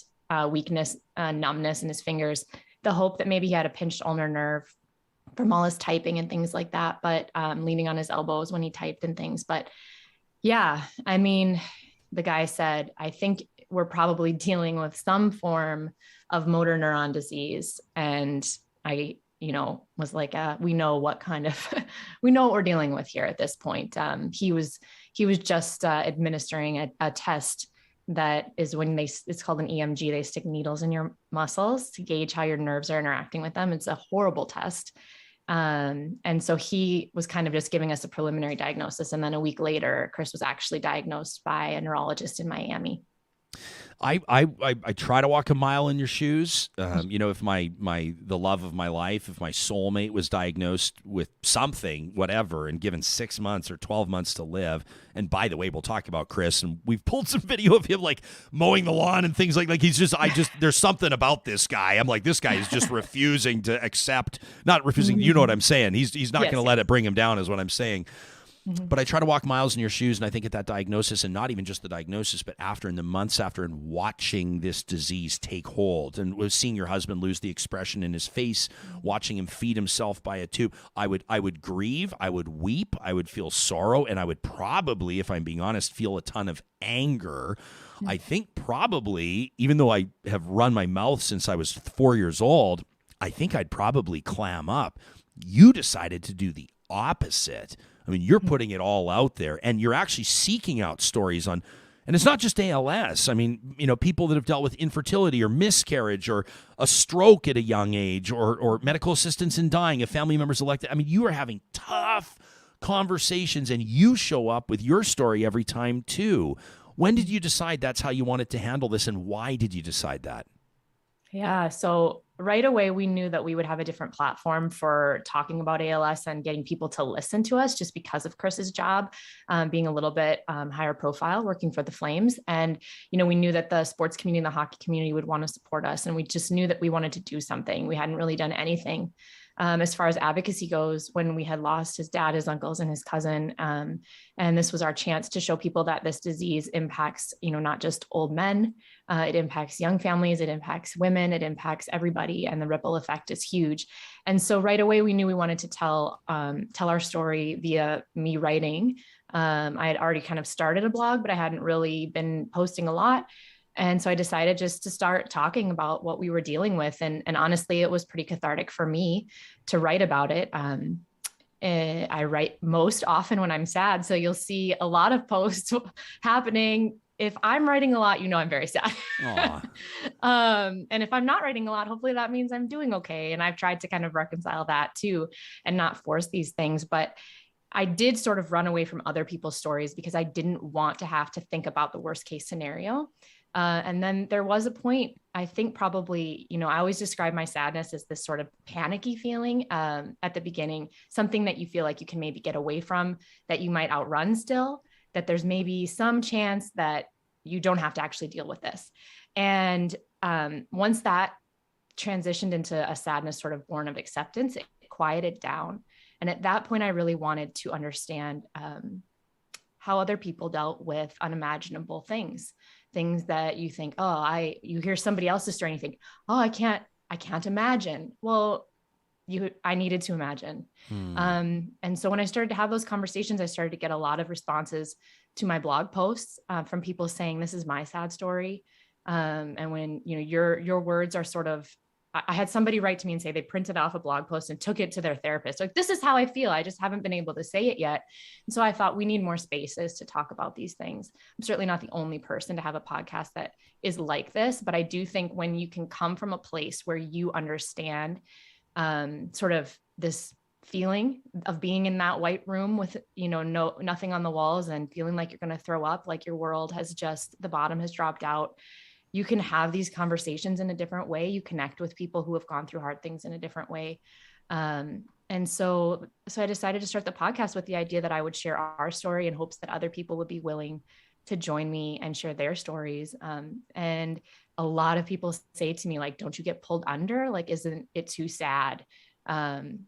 weakness, numbness in his fingers, the hope that maybe he had a pinched ulnar nerve from all his typing and things like that, but leaning on his elbows when he typed and things. But yeah, I mean, the guy said, I think we're probably dealing with some form of motor neuron disease. And I, was like, we know what we know what we're dealing with here at this point. He was just administering a test that is when it's called an EMG. They stick needles in your muscles to gauge how your nerves are interacting with them. It's a horrible test. And so he was kind of just giving us a preliminary diagnosis. And then a week later, Chris was actually diagnosed by a neurologist in Miami. I try to walk a mile in your shoes. If the love of my life, if my soulmate was diagnosed with something, whatever, and given 6 months or 12 months to live. And by the way, we'll talk about Chris, and we've pulled some video of him like mowing the lawn and things like he's just, there's something about this guy. I'm like, this guy is just refusing to accept, not refusing. You know what I'm saying? He's not going to let it bring him down is what I'm saying. But I try to walk miles in your shoes, and I think at that diagnosis, and not even just the diagnosis, but after, in the months after, and watching this disease take hold, and was seeing your husband lose the expression in his face, watching him feed himself by a tube, I would grieve, I would weep, I would feel sorrow, and I would probably, if I'm being honest, feel a ton of anger. I think probably, even though I have run my mouth since I was 4 years old, I think I'd probably clam up. You decided to do the opposite. I mean, you're putting it all out there, and you're actually seeking out stories on, and it's not just ALS. I mean, people that have dealt with infertility or miscarriage or a stroke at a young age or medical assistance in dying, if family members elected. I mean, you are having tough conversations, and you show up with your story every time too. When did you decide that's how you wanted to handle this, and why did you decide that? Yeah. So right away, we knew that we would have a different platform for talking about ALS and getting people to listen to us, just because of Chris's job, being a little bit higher profile, working for the Flames. And, we knew that the sports community and the hockey community would want to support us. And we just knew that we wanted to do something. We hadn't really done anything. As far as advocacy goes, when we had lost his dad, his uncles, and his cousin. And this was our chance to show people that this disease impacts, not just old men, it impacts young families, it impacts women, it impacts everybody. And the ripple effect is huge. And so right away, we knew we wanted to tell our story via me writing. I had already kind of started a blog, but I hadn't really been posting a lot. And so I decided just to start talking about what we were dealing with. And honestly, it was pretty cathartic for me to write about it. I write most often when I'm sad. So you'll see a lot of posts happening. If I'm writing a lot, I'm very sad. And if I'm not writing a lot, hopefully that means I'm doing okay. And I've tried to kind of reconcile that too, and not force these things. But I did sort of run away from other people's stories because I didn't want to have to think about the worst case scenario. And then there was a point, I think probably, I always describe my sadness as this sort of panicky feeling at the beginning, something that you feel like you can maybe get away from, that you might outrun still, that there's maybe some chance that you don't have to actually deal with this. And once that transitioned into a sadness sort of born of acceptance, it quieted down. And at that point, I really wanted to understand how other people dealt with unimaginable things that you think, you hear somebody else's story and you think, I can't imagine. Well, I needed to imagine. And so when I started to have those conversations, I started to get a lot of responses to my blog posts from people saying, this is my sad story. And when, your words are sort of, I had somebody write to me and say they printed off a blog post and took it to their therapist. Like, this is how I feel. I just haven't been able to say it yet. And so I thought we need more spaces to talk about these things. I'm certainly not the only person to have a podcast that is like this, but I do think when you can come from a place where you understand sort of this feeling of being in that white room with, nothing on the walls and feeling like you're going to throw up, like your world has just, the bottom has dropped out. You can have these conversations in a different way. You connect with people who have gone through hard things in a different way. And so I decided to start the podcast with the idea that I would share our story in hopes that other people would be willing to join me and share their stories. And a lot of people say to me, like, don't you get pulled under? Like, isn't it too sad? And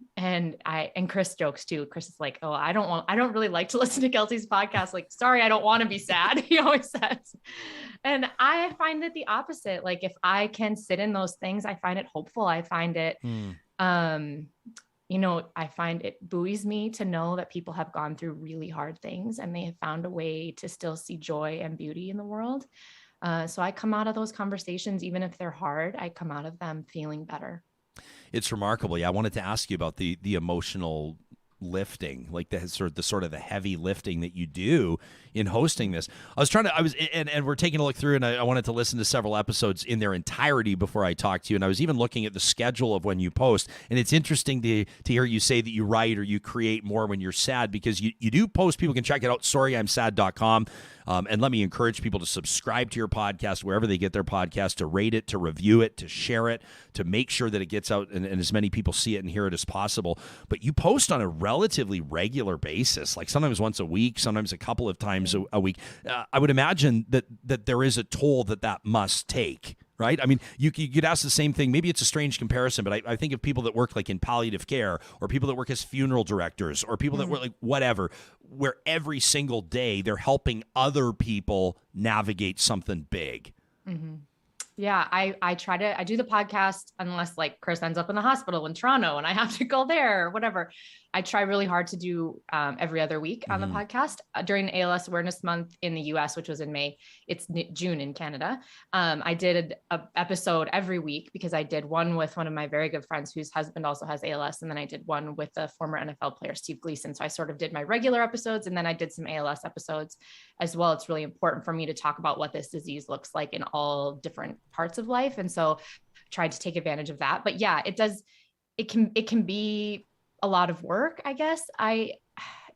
Chris jokes too. Chris is like, I don't really like to listen to Kelsie's podcast. Like, sorry, I don't want to be sad. He always says. And I find it the opposite. Like, if I can sit in those things, I find it hopeful. I find it, I find it buoys me to know that people have gone through really hard things and they have found a way to still see joy and beauty in the world. So I come out of those conversations, even if they're hard, I come out of them feeling better. It's remarkable. Yeah, I wanted to ask you about the emotional lifting, like the sort of the heavy lifting that you do in hosting this. And we're taking a look through, and I wanted to listen to several episodes in their entirety before I talked to you. And I was even looking at the schedule of when you post, and it's interesting to hear you say that you write or you create more when you're sad, because you do post. People can check it out, sorryimsad.com. And let me encourage people to subscribe to your podcast wherever they get their podcast, to rate it, to review it, to share it, to make sure that it gets out and as many people see it and hear it as possible. But you post on a relatively regular basis, like sometimes once a week, sometimes a couple of times a week. I would imagine that there is a toll that must take. Right? I mean, you could ask the same thing. Maybe it's a strange comparison, but I think of people that work like in palliative care, or people that work as funeral directors, or people that work like whatever, where every single day they're helping other people navigate something big. Mm-hmm. Yeah, I do the podcast unless like Chris ends up in the hospital in Toronto and I have to go there or whatever. I try really hard to do every other week on the podcast during ALS Awareness Month in the US, which was in May. It's June in Canada. I did an episode every week because I did one with one of my very good friends whose husband also has ALS. And then I did one with a former NFL player, Steve Gleason. So I sort of did my regular episodes, and then I did some ALS episodes as well. It's really important for me to talk about what this disease looks like in all different parts of life. And so I tried to take advantage of that. But yeah, it can be a lot of work, I guess.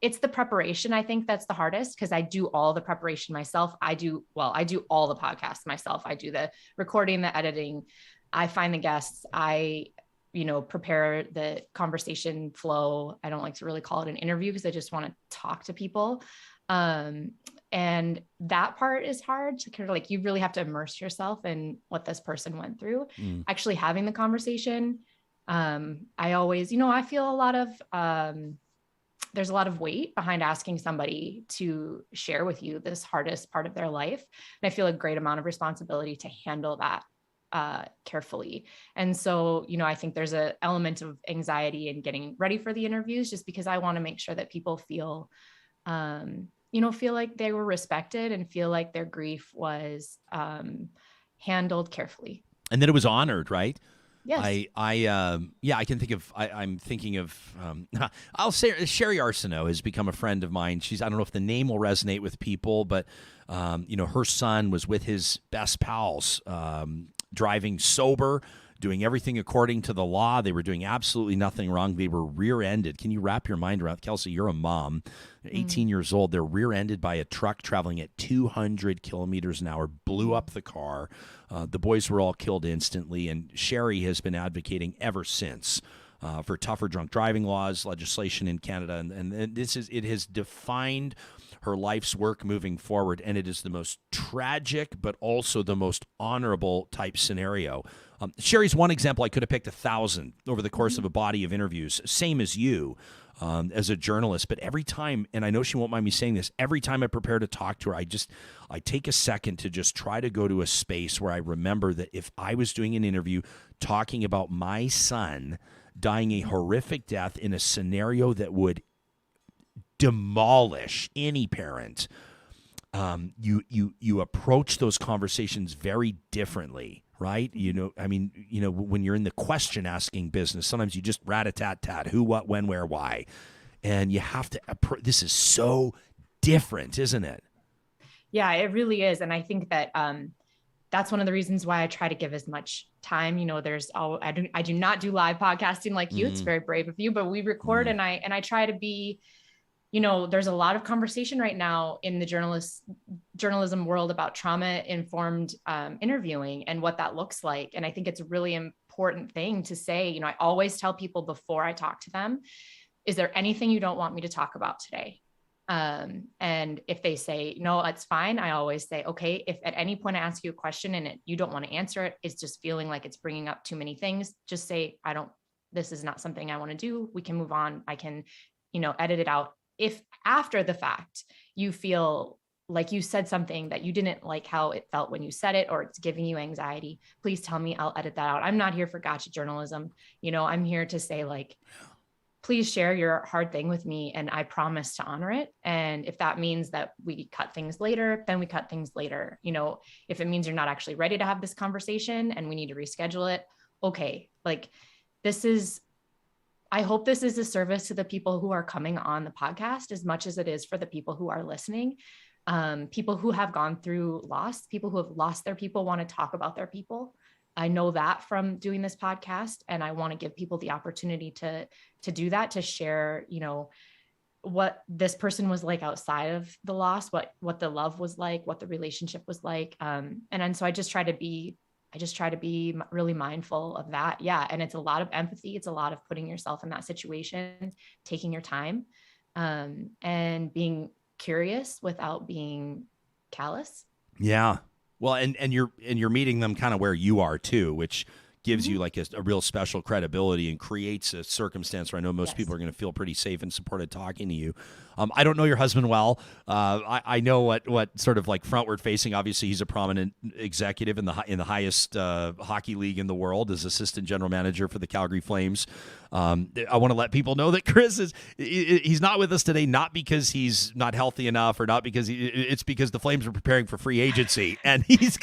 It's the preparation. I think that's the hardest, because I do all the preparation myself. I do all the podcasts myself. I do the recording, the editing. I find the guests. I prepare the conversation flow. I don't like to really call it an interview because I just want to talk to people. And that part is hard to kind of like, you really have to immerse yourself in what this person went through. Actually having the conversation. I always, I feel a lot of, there's a lot of weight behind asking somebody to share with you this hardest part of their life. And I feel a great amount of responsibility to handle that, carefully. And so, I think there's an element of anxiety in getting ready for the interviews, just because I want to make sure that people feel, feel like they were respected and feel like their grief was, handled carefully. And that it was honored, right? Yes. I can think of, I'm thinking of, I'll say Sherry Arsenault has become a friend of mine. I don't know if the name will resonate with people, but, her son was with his best pals, driving sober, doing everything according to the law. They were doing absolutely nothing wrong. They were rear-ended. Can you wrap your mind around, Kelsie, you're a mom, 18 years old. They're rear-ended by a truck traveling at 200 kilometers an hour, blew up the car. The boys were all killed instantly, and Sherry has been advocating ever since for tougher drunk driving laws, legislation in Canada, and it has defined her life's work moving forward, and it is the most tragic but also the most honorable type scenario. Sherry's one example. I could have picked 1,000 over the course of a body of interviews, same as you. As a journalist, but every time, and I know she won't mind me saying this, every time I prepare to talk to her, I take a second to just try to go to a space where I remember that if I was doing an interview talking about my son dying a horrific death in a scenario that would demolish any parent, you approach those conversations very differently. Right? When you're in the question asking business, sometimes you just rat-a-tat-tat, who, what, when, where, why. And you have to, this is so different, isn't it? Yeah, it really is. And I think that that's one of the reasons why I try to give as much time. I do not do live podcasting like you. It's very brave of you, but we record and I try to be, there's a lot of conversation right now in the journalism world about trauma-informed interviewing and what that looks like. And I think it's a really important thing to say. I always tell people before I talk to them, is there anything you don't want me to talk about today? And if they say, no, it's fine. I always say, okay, if at any point I ask you a question and you don't want to answer it, it's just feeling like it's bringing up too many things. Just say, this is not something I want to do. We can move on. I can, edit it out. If after the fact you feel like you said something that you didn't like how it felt when you said it, or it's giving you anxiety, please tell me. I'll edit that out. I'm not here for gotcha journalism. I'm here to say, like, please share your hard thing with me, and I promise to honor it. And if that means that we cut things later, then we cut things later. You know, if it means you're not actually ready to have this conversation and we need to reschedule it, okay. Like, I hope this is a service to the people who are coming on the podcast as much as it is for the people who are listening. People who have gone through loss, people who have lost their people want to talk about their people. I know that from doing this podcast, and I want to give people the opportunity to do that, to share, you know, what this person was like outside of the loss, what the love was like, what the relationship was like. And so I just try to be really mindful of that. Yeah. And it's a lot of empathy. It's a lot of putting yourself in that situation, taking your time, and being curious without being callous. Yeah. Well, and you're meeting them kind of where you are too, which gives you like a real special credibility and creates a circumstance where I know most people are going to feel pretty safe and supported talking to you. I don't know your husband well. I know what sort of like frontward facing. Obviously, he's a prominent executive in the highest hockey league in the world as assistant general manager for the Calgary Flames. I want to let people know that Chris he's not with us today, not because he's not healthy enough or not because it's because the Flames are preparing for free agency and he's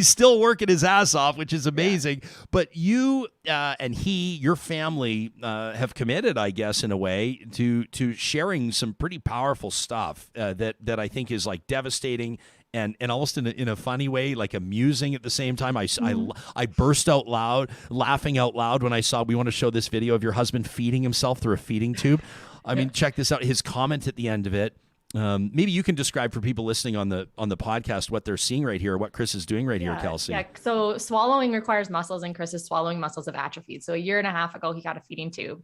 still working his ass off, which is amazing. Yeah. But you and your family have committed, I guess, in a way to sharing some pretty powerful stuff that I think is like devastating and almost in a funny way, like amusing at the same time. I burst out laughing out loud when I saw, we want to show this video of your husband feeding himself through a feeding tube. I mean, check this out. His comment at the end of it. Maybe you can describe for people listening on the podcast what they're seeing right here, what Chris is doing right here, Kelsie. Yeah. So swallowing requires muscles, and Chris's swallowing muscles have atrophied. So a year and a half ago, he got a feeding tube,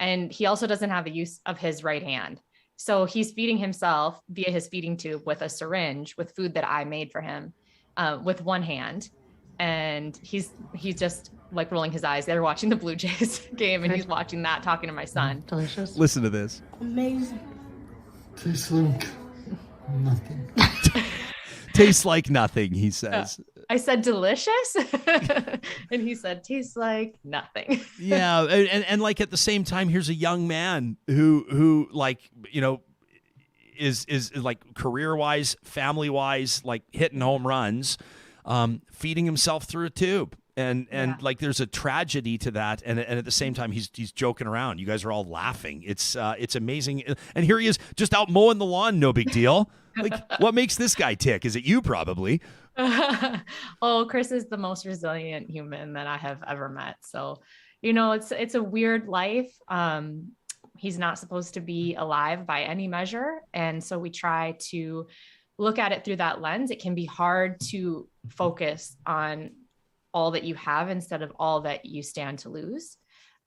and he also doesn't have the use of his right hand. So he's feeding himself via his feeding tube with a syringe with food that I made for him, with one hand. And he's just like rolling his eyes. They're watching the Blue Jays game, and he's watching that, talking to my son. Delicious. Listen to this. Amazing. Tastes like nothing. Tastes like nothing, he says. I said delicious, and he said tastes like nothing. Yeah, and like at the same time, here's a young man who like, you know, is like career-wise, family-wise, like hitting home runs, feeding himself through a tube. And like there's a tragedy to that, and at the same time he's joking around. You guys are all laughing. It's amazing. And here he is just out mowing the lawn, no big deal. Like, what makes this guy tick? Is it you probably? Oh, Chris is the most resilient human that I have ever met. So, you know, it's a weird life. He's not supposed to be alive by any measure. And so we try to look at it through that lens. It can be hard to focus on all that you have instead of all that you stand to lose.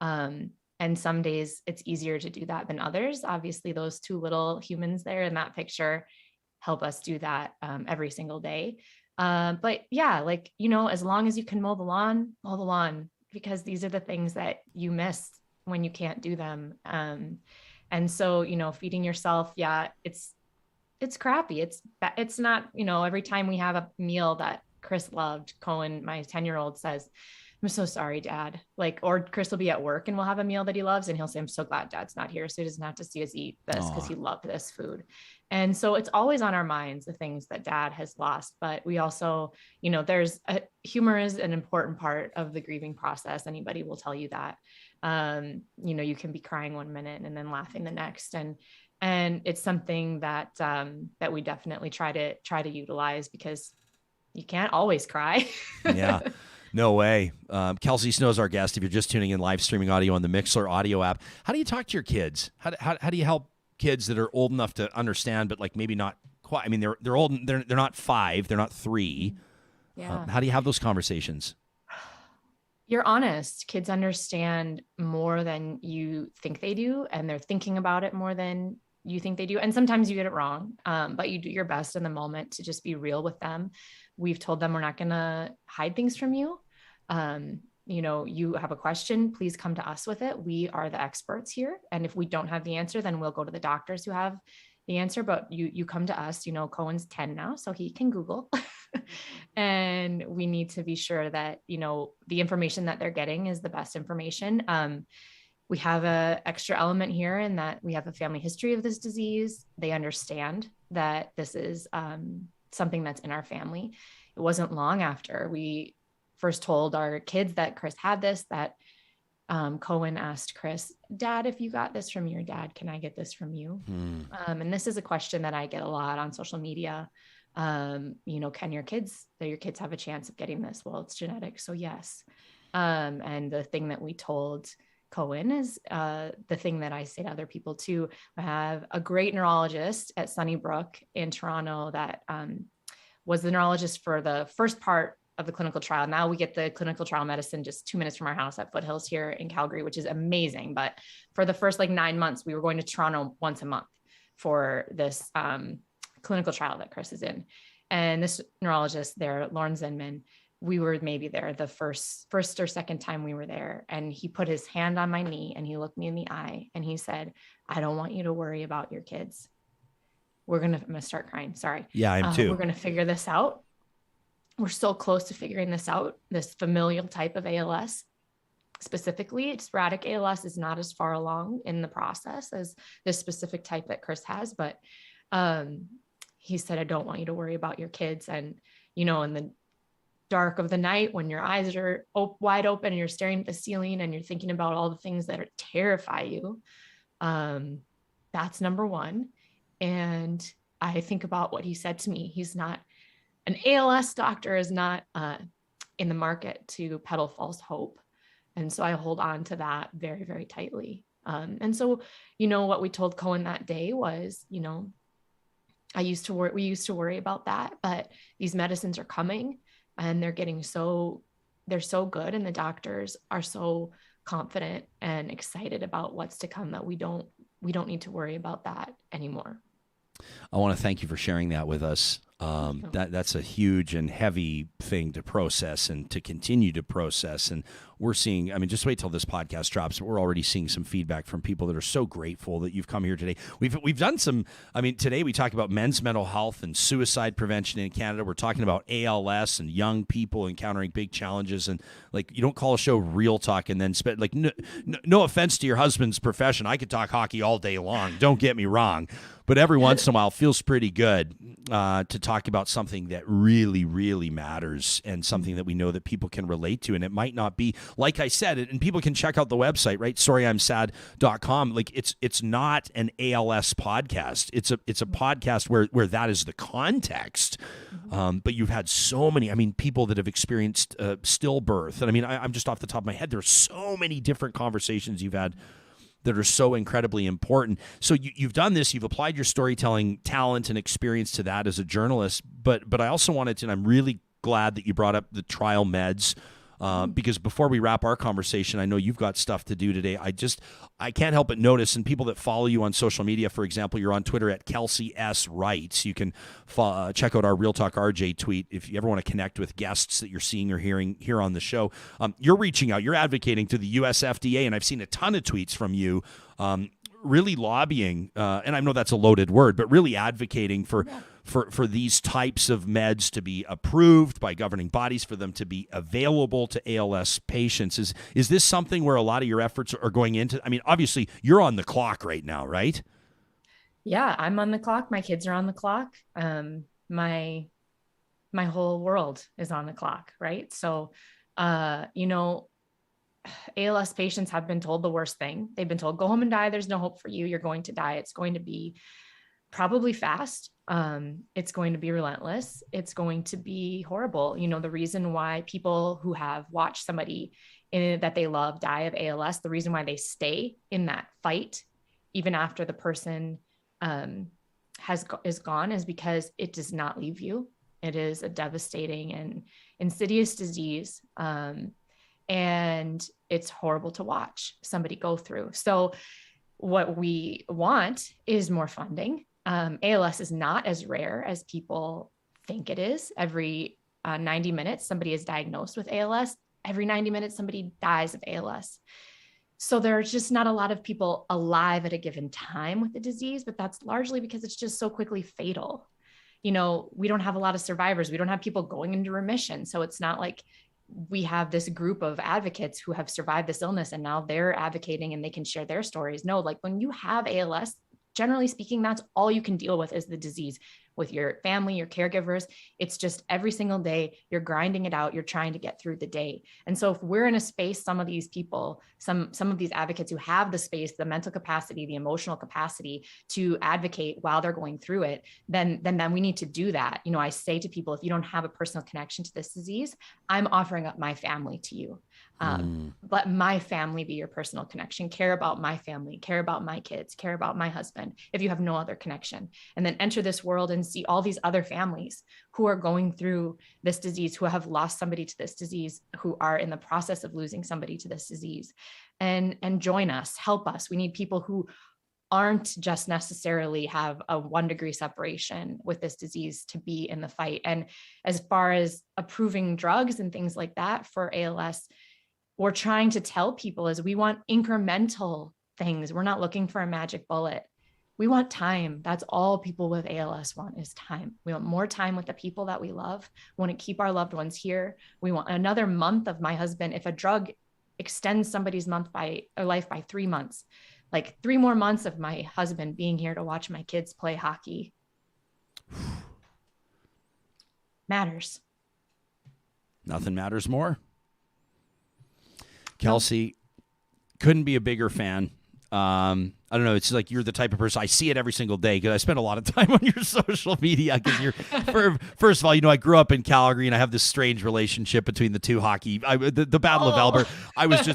And some days it's easier to do that than others. Obviously, those two little humans there in that picture help us do that every single day. But yeah, like, you know, as long as you can mow the lawn, because these are the things that you miss when you can't do them. And so, you know, feeding yourself, yeah, it's crappy. It's not, you know, every time we have a meal that Chris loved, Cohen, my 10-year-old, says, "I'm so sorry, Dad." Like, or Chris will be at work and we'll have a meal that he loves, and he'll say, "I'm so glad Dad's not here, so he doesn't have to see us eat this because he loved this food." And so it's always on our minds, the things that Dad has lost. But we also, you know, humor is an important part of the grieving process. Anybody will tell you that. You know, you can be crying one minute and then laughing the next. And it's something that we definitely try to utilize, because you can't always cry. Yeah, no way. Kelsie Snow is our guest. If you're just tuning in, live streaming audio on the Mixler audio app. How do you talk to your kids? How do you help kids that are old enough to understand, but like maybe not quite? I mean, they're old. They're not 5. They're not 3. Yeah. How do you have those conversations? You're honest. Kids understand more than you think they do, and they're thinking about it more than you think they do. And sometimes you get it wrong, but you do your best in the moment to just be real with them. We've told them we're not going to hide things from you. You know, you have a question, please come to us with it. We are the experts here. And if we don't have the answer, then we'll go to the doctors who have the answer. But you come to us. You know, Cohen's 10 now, so he can Google. And we need to be sure that, you know, the information that they're getting is the best information. We have a extra element here in that we have a family history of this disease. They understand that this is something that's in our family. It wasn't long after we first told our kids that Chris had this, that Cohen asked Chris, Dad, if you got this from your dad, can I get this from you? And this is a question that I get a lot on social media. Can your kids have a chance of getting this? Well, it's genetic. So yes. And the thing that we told Cohen is the thing that I say to other people too. I have a great neurologist at Sunnybrook in Toronto that was the neurologist for the first part of the clinical trial. Now we get the clinical trial medicine just 2 minutes from our house at Foothills here in Calgary, which is amazing. But for the first 9 months, we were going to Toronto once a month for this clinical trial that Chris is in. And this neurologist there, Lauren Zinman, we were maybe there the first or second time we were there. And he put his hand on my knee and he looked me in the eye and he said, I don't want you to worry about your kids. I'm going to start crying. Sorry. Yeah, I am too. We're going to figure this out. We're so close to figuring this out. This familial type of ALS, specifically, sporadic ALS is not as far along in the process as this specific type that Chris has. But he said, I don't want you to worry about your kids. And, in the dark of the night, when your eyes are wide open and you're staring at the ceiling and you're thinking about all the things that terrify you, that's number one. And I think about what he said to me. He's not an ALS doctor, is not in the market to peddle false hope. And so I hold on to that very, very tightly. And so, what we told Cohen that day was, we used to worry about that, but these medicines are coming and they're so good. And the doctors are so confident and excited about what's to come that we don't need to worry about that anymore. I want to thank you for sharing that with us. That's a huge and heavy thing to process and to continue to process. And we're seeing, just wait till this podcast drops. We're already seeing some feedback from people that are so grateful that you've come here today. We've done some, today we talked about men's mental health and suicide prevention in Canada. We're talking about ALS and young people encountering big challenges. And you don't call a show Real Talk and then spend no offense to your husband's profession. I could talk hockey all day long. Don't get me wrong. But every once in a while it feels pretty good to talk about something that really, really matters and something that we know that people can relate to. And it might not be, like I said, and people can check out the website, right? SorryI'mSad.com. It's not an ALS podcast. It's a podcast where that is the context. But you've had so many, people that have experienced stillbirth. And I'm just off the top of my head, there's so many different conversations you've had that are so incredibly important. So you've done this, you've applied your storytelling talent and experience to that as a journalist, but I also wanted to, and I'm really glad that you brought up the trial meds, because before we wrap our conversation, I know you've got stuff to do today. I can't help but notice, and people that follow you on social media, for example, you're on Twitter at Kelsie S. Writes. You can check out our Real Talk RJ tweet if you ever want to connect with guests that you're seeing or hearing here on the show. You're reaching out, you're advocating to the US FDA, and I've seen a ton of tweets from you really lobbying, and I know that's a loaded word, but really advocating for these types of meds to be approved by governing bodies, for them to be available to ALS patients. Is this something where a lot of your efforts are going into? Obviously you're on the clock right now, right? Yeah, I'm on the clock. My kids are on the clock. My whole world is on the clock, right? So, ALS patients have been told the worst thing. They've been told, go home and die. There's no hope for you. You're going to die. It's going to be probably fast. It's going to be relentless. It's going to be horrible. The reason why people who have watched somebody that they love die of ALS, the reason why they stay in that fight, even after the person is gone, is because it does not leave you. It is a devastating and insidious disease. And it's horrible to watch somebody go through. So what we want is more funding. ALS is not as rare as people think it is. Every 90 minutes, somebody is diagnosed with ALS. Every 90 minutes, somebody dies of ALS. So there's just not a lot of people alive at a given time with the disease, but that's largely because it's just so quickly fatal. We don't have a lot of survivors. We don't have people going into remission. So it's not like we have this group of advocates who have survived this illness and now they're advocating and they can share their stories. No, like when you have ALS, generally speaking, that's all you can deal with is the disease with your family, your caregivers. It's just every single day you're grinding it out. You're trying to get through the day. And so if we're in a space, some of these people, some of these advocates who have the space, the mental capacity, the emotional capacity to advocate while they're going through it, then we need to do that. You know, I say to people, if you don't have a personal connection to this disease, I'm offering up my family to you. Let my family be your personal connection. Care about my family, care about my kids, care about my husband, if you have no other connection. And then enter this world and see all these other families who are going through this disease, who have lost somebody to this disease, who are in the process of losing somebody to this disease, and join us, help us. We need people who aren't just necessarily have a 1 degree separation with this disease to be in the fight. And as far as approving drugs and things like that for ALS, we're trying to tell people is we want incremental things. We're not looking for a magic bullet. We want time. That's all people with ALS want is time. We want more time with the people that we love. We want to keep our loved ones here. We want another month of my husband. If a drug extends somebody's life by 3 months, like 3 more months of my husband being here to watch my kids play hockey matters. Nothing matters more. Kelsie, couldn't be a bigger fan. I don't know. It's like you're the type of person, I see it every single day because I spend a lot of time on your social media because you're, first of all, you know, I grew up in Calgary and I have this strange relationship between the two hockey, the Battle of Alberta.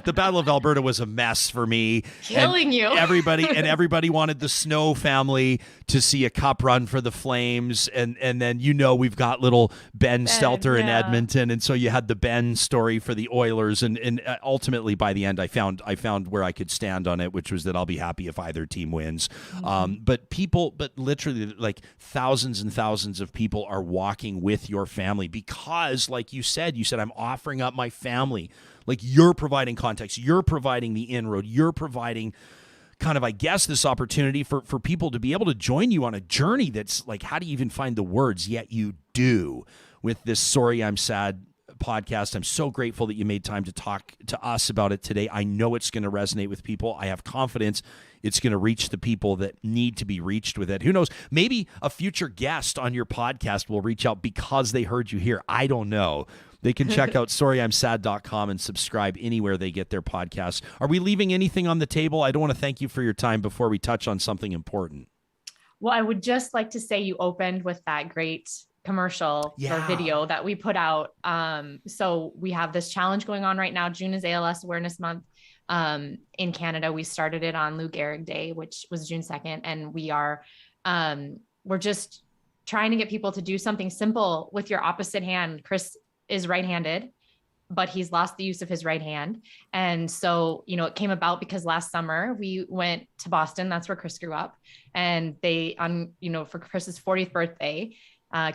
The Battle of Alberta was a mess for me. Killing you. Everybody wanted the Snow family to see a cup run for the Flames. And then, you know, we've got little Ben Stelter in Edmonton. And so you had the Ben story for the Oilers. And ultimately by the end, I found where I could stand on it, which was that I'll be happy if either team wins. But literally like thousands and thousands of people are walking with your family because, like you said, I'm offering up my family. Like, you're providing context, you're providing the inroad, you're providing kind of, I guess, this opportunity for people to be able to join you on a journey that's like, how do you even find the words? Yet you do with this Sorry I'm Sad podcast. I'm so grateful that you made time to talk to us about it today. I know it's going to resonate with people. I have confidence it's going to reach the people that need to be reached with it. Who knows? Maybe a future guest on your podcast will reach out because they heard you here. I don't know. They can check out sorryimsad.com and subscribe anywhere they get their podcasts. Are we leaving anything on the table? I don't want to thank you for your time before we touch on something important. Well, I would just like to say you opened with that great commercial or video that we put out. So we have this challenge going on right now. June is ALS Awareness Month. In Canada, we started it on Lou Gehrig Day, which was June 2nd. And we're just trying to get people to do something simple with your opposite hand. Chris is right-handed, but he's lost the use of his right hand. And so, you know, it came about because last summer we went to Boston. That's where Chris grew up. And for Chris's 40th birthday,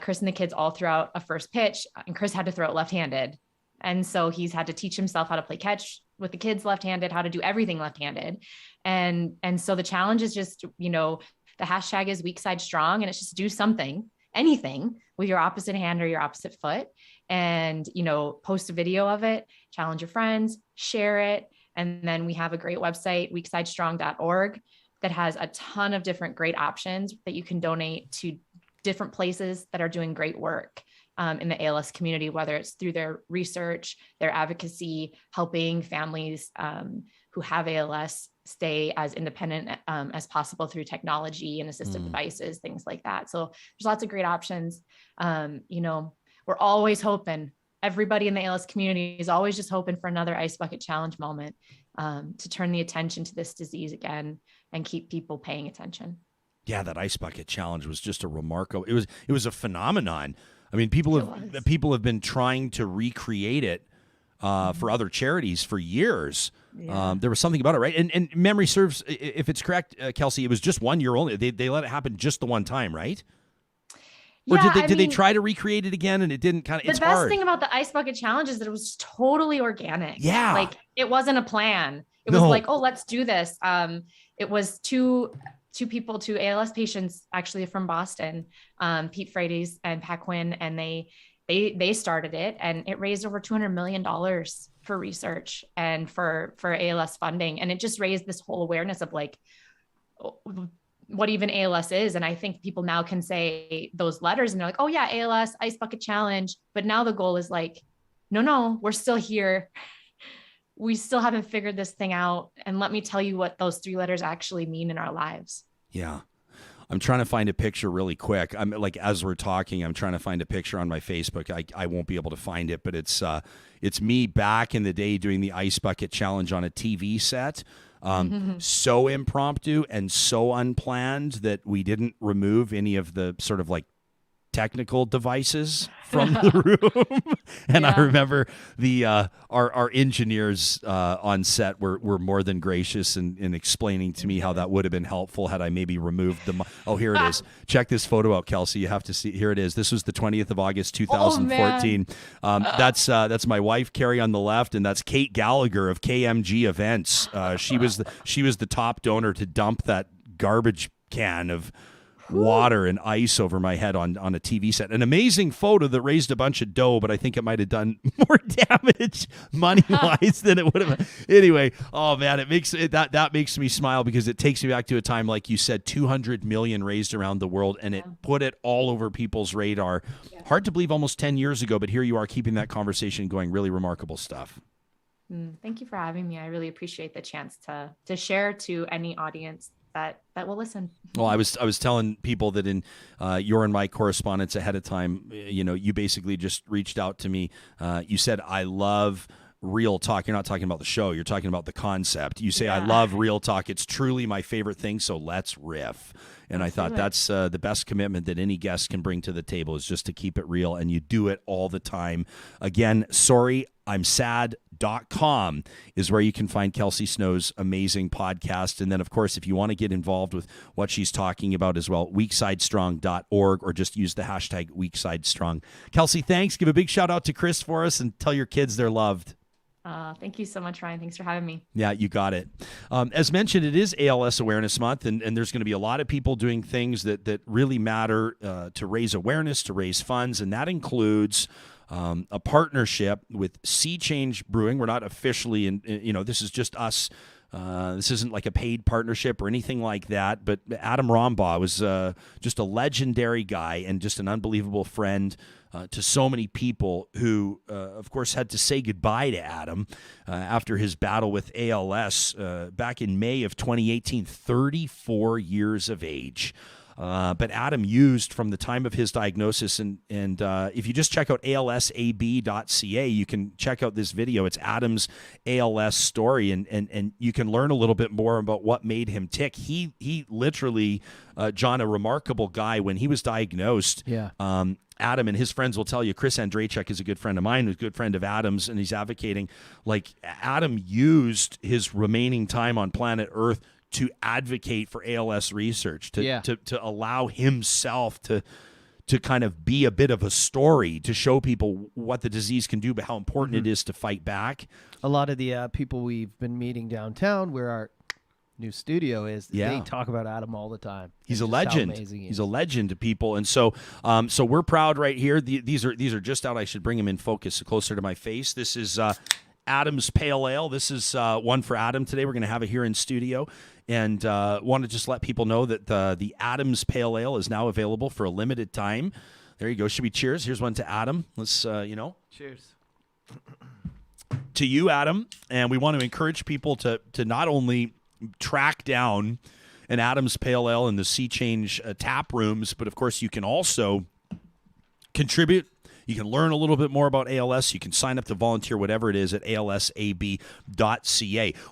Chris and the kids all threw out a first pitch, and Chris had to throw it left-handed. And so he's had to teach himself how to play catch with the kids left-handed, how to do everything left-handed. And so the challenge is just, you know, the hashtag is weak side strong, and it's just do something, anything with your opposite hand or your opposite foot, and, you know, post a video of it, challenge your friends, share it. And then we have a great website, weaksidestrong.org, that has a ton of different great options that you can donate to different places that are doing great work in the ALS community, whether it's through their research, their advocacy, helping families who have ALS stay as independent as possible through technology and assistive devices, things like that. So there's lots of great options. You know, we're always hoping, everybody in the ALS community is always just hoping for another Ice Bucket Challenge moment to turn the attention to this disease again and keep people paying attention. Yeah, that Ice Bucket Challenge was just a remarkable, it was a phenomenon. I mean, people have been trying to recreate it for other charities for years. Yeah. There was something about it, right? And memory serves, if it's correct, Kelsie, it was just 1 year only. They let it happen just the one time, right? Or yeah, did they try to recreate it again and it didn't kind of, it's hard. The best thing about the Ice Bucket Challenge is that it was totally organic. Yeah. Like, it wasn't a plan. It was like, oh, let's do this. It was two ALS patients actually from Boston, Pete Frades and Pat Quinn, and they they started it, and it raised over $200 million for research and for ALS funding. And it just raised this whole awareness of like what even ALS is. And I think people now can say those letters and they're like, oh yeah, ALS, Ice Bucket Challenge. But now the goal is like, no, we're still here. We still haven't figured this thing out. And let me tell you what those 3 letters actually mean in our lives. Yeah. I'm trying to find a picture really quick. I'm like, as we're talking, I'm trying to find a picture on my Facebook. I won't be able to find it, but it's me back in the day doing the Ice Bucket Challenge on a TV set. So impromptu and so unplanned that we didn't remove any of the sort of like technical devices from the room. And I remember the our engineers on set were more than gracious in explaining to me how that would have been helpful had I maybe removed the oh, here it is. Check this photo out, Kelsie. You have to see. Here it is. This was the 20th of August 2014. That's my wife Carrie on the left, and that's Kate Gallagher of KMG Events. She was the top donor to dump that garbage can of water and ice over my head on a TV set. An amazing photo that raised a bunch of dough, but I think it might have done more damage money-wise than it would have. Anyway, oh man, that makes me smile because it takes me back to a time, like you said, 200 million raised around the world, and it put it all over people's radar. Yeah. Hard to believe almost 10 years ago, but here you are keeping that conversation going. Really remarkable stuff. Thank you for having me. I really appreciate the chance to share to any audience that will listen. Well, I was telling people that in your and my correspondence ahead of time, you basically just reached out to me. You said, I love real talk. You're not talking about the show. You're talking about the concept. You say, I love real talk. It's truly my favorite thing. So let's riff. And I thought that's the best commitment that any guest can bring to the table is just to keep it real. And you do it all the time. Again, SorryI'mSad.com is where you can find Kelsie Snow's amazing podcast. And then, of course, if you want to get involved with what she's talking about as well, weeksidestrong.org, or just use the hashtag weeksidestrong. Kelsie, thanks. Give a big shout out to Chris for us and tell your kids they're loved. Thank you so much, Ryan. Thanks for having me. Yeah, you got it. As mentioned, it is ALS Awareness Month, and there's going to be a lot of people doing things that really matter to raise awareness, to raise funds, and that includes a partnership with Sea Change Brewing. We're not officially this is just us. This isn't like a paid partnership or anything like that, but Adam Rombough was just a legendary guy and just an unbelievable friend to so many people who, of course, had to say goodbye to Adam after his battle with ALS back in May of 2018, 34 years of age. But Adam used from the time of his diagnosis, and if you just check out alsab.ca, you can check out this video. It's Adam's ALS story, and you can learn a little bit more about what made him tick. He literally, John, a remarkable guy when he was diagnosed. Yeah. Adam and his friends will tell you, Chris Andrachek is a good friend of mine, who's a good friend of Adam's, and he's advocating. Like, Adam used his remaining time on planet Earth to advocate for ALS research, to allow himself to kind of be a bit of a story, to show people what the disease can do, but how important it is to fight back. A lot of the people we've been meeting downtown where our new studio is, they talk about Adam all the time. He's a legend. He's a legend to people. And so so we're proud right here. These are just out. I should bring them in focus closer to my face. This is Adam's Pale Ale. This is one for Adam today. We're going to have it here in studio. And want to just let people know that the Adam's Pale Ale is now available for a limited time. There you go. Should we cheers? Here's one to Adam. Let's, Cheers. To you, Adam. And we want to encourage people to not only track down an Adam's Pale Ale in the Sea Change tap rooms, but of course you can also contribute. You can learn a little bit more about ALS. You can sign up to volunteer, whatever it is, at alsab.ca.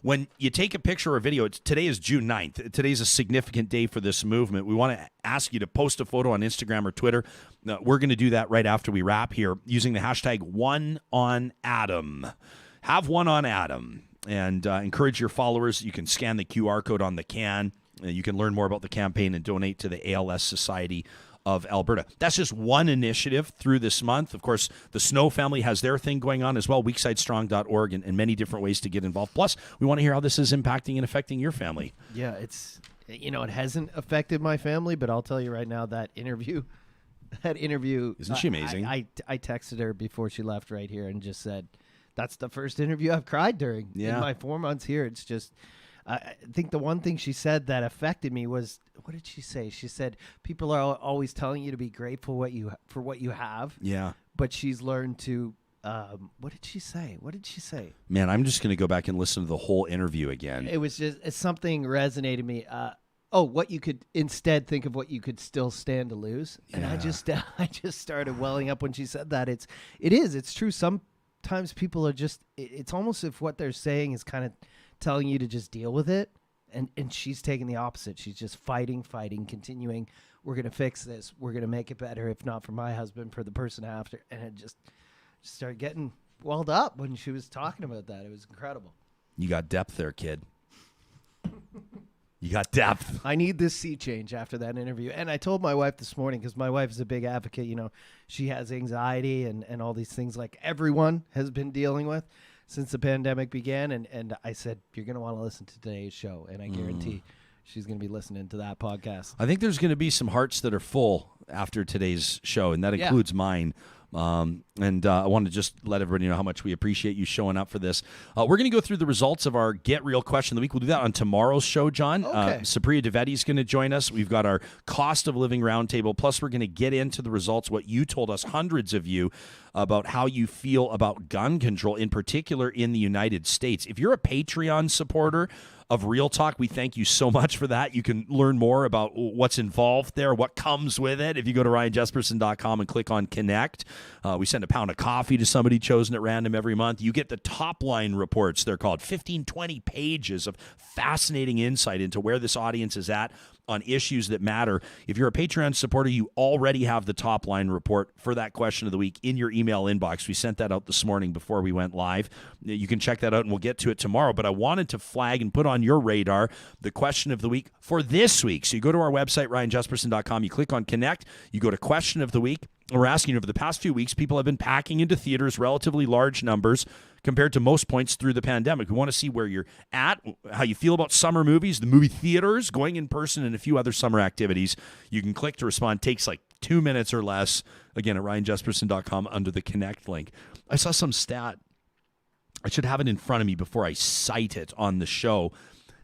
When you take a picture or video, today is June 9th. Today's a significant day for this movement. We want to ask you to post a photo on Instagram or Twitter. We're going to do that right after we wrap here using the hashtag #OneOnAdam. Have one on Adam. And encourage your followers. You can scan the QR code on the can. You can learn more about the campaign and donate to the ALS Society of Alberta. That's just one initiative through this month. Of course, the Snow family has their thing going on as well, weeksidestrong.org, and many different ways to get involved. Plus, we want to hear how this is impacting and affecting your family. Yeah, it hasn't affected my family, but I'll tell you right now, that interview that interview. Isn't she amazing? I texted her before she left right here and just said, that's the first interview I've cried during in my 4 months here. It's just, I think the one thing she said that affected me was, what did she say? She said, people are always telling you to be grateful for what you have. Yeah. But she's learned to, what did she say? Man, I'm just going to go back and listen to the whole interview again. It was just, something resonated me. What you could instead think of what you could still stand to lose. And I just started welling up when she said that. It's true. Sometimes people are just, it's almost if what they're saying is kind of telling you to just deal with it. And she's taking the opposite. She's just fighting, continuing. We're going to fix this. We're going to make it better. If not for my husband, for the person after. And it just started getting welled up when she was talking about that. It was incredible. You got depth there, kid. You got depth. I need this sea change after that interview. And I told my wife this morning, because my wife is a big advocate. You know, she has anxiety and all these things like everyone has been dealing with since the pandemic began. And I said, you're going to want to listen to today's show. And I guarantee she's going to be listening to that podcast. I think there's going to be some hearts that are full after today's show, and that includes mine. And I want to just let everybody know how much we appreciate you showing up for this. We're going to go through the results of our Get Real question of the week. We'll do that on tomorrow's show, John. Okay. Supriya Dwivedi is going to join us. We've got our cost of living roundtable. Plus, we're going to get into the results, what you told us, hundreds of you, about how you feel about gun control, in particular in the United States. If you're a Patreon supporter of Real Talk, we thank you so much for that. You can learn more about what's involved there, what comes with it, if you go to ryanjesperson.com and click on Connect. We send a pound of coffee to somebody chosen at random every month. You get the top line reports. They're called 15, 20 pages of fascinating insight into where this audience is at on issues that matter. If you're a Patreon supporter, you already have the top line report for that question of the week in your email inbox. We sent that out this morning before we went live. You can check that out, and we'll get to it tomorrow. But I wanted to flag and put on your radar the question of the week for this week. So you go to our website, ryanjesperson.com, you click on Connect, you go to question of the week. We're asking, over the past few weeks, people have been packing into theaters relatively large numbers compared to most points through the pandemic. We want to see where you're at, how you feel about summer movies, the movie theaters, going in person, and a few other summer activities. You can click to respond. It takes like 2 minutes or less. Again, at ryanjesperson.com under the Connect link. I saw some stat. I should have it in front of me before I cite it on the show.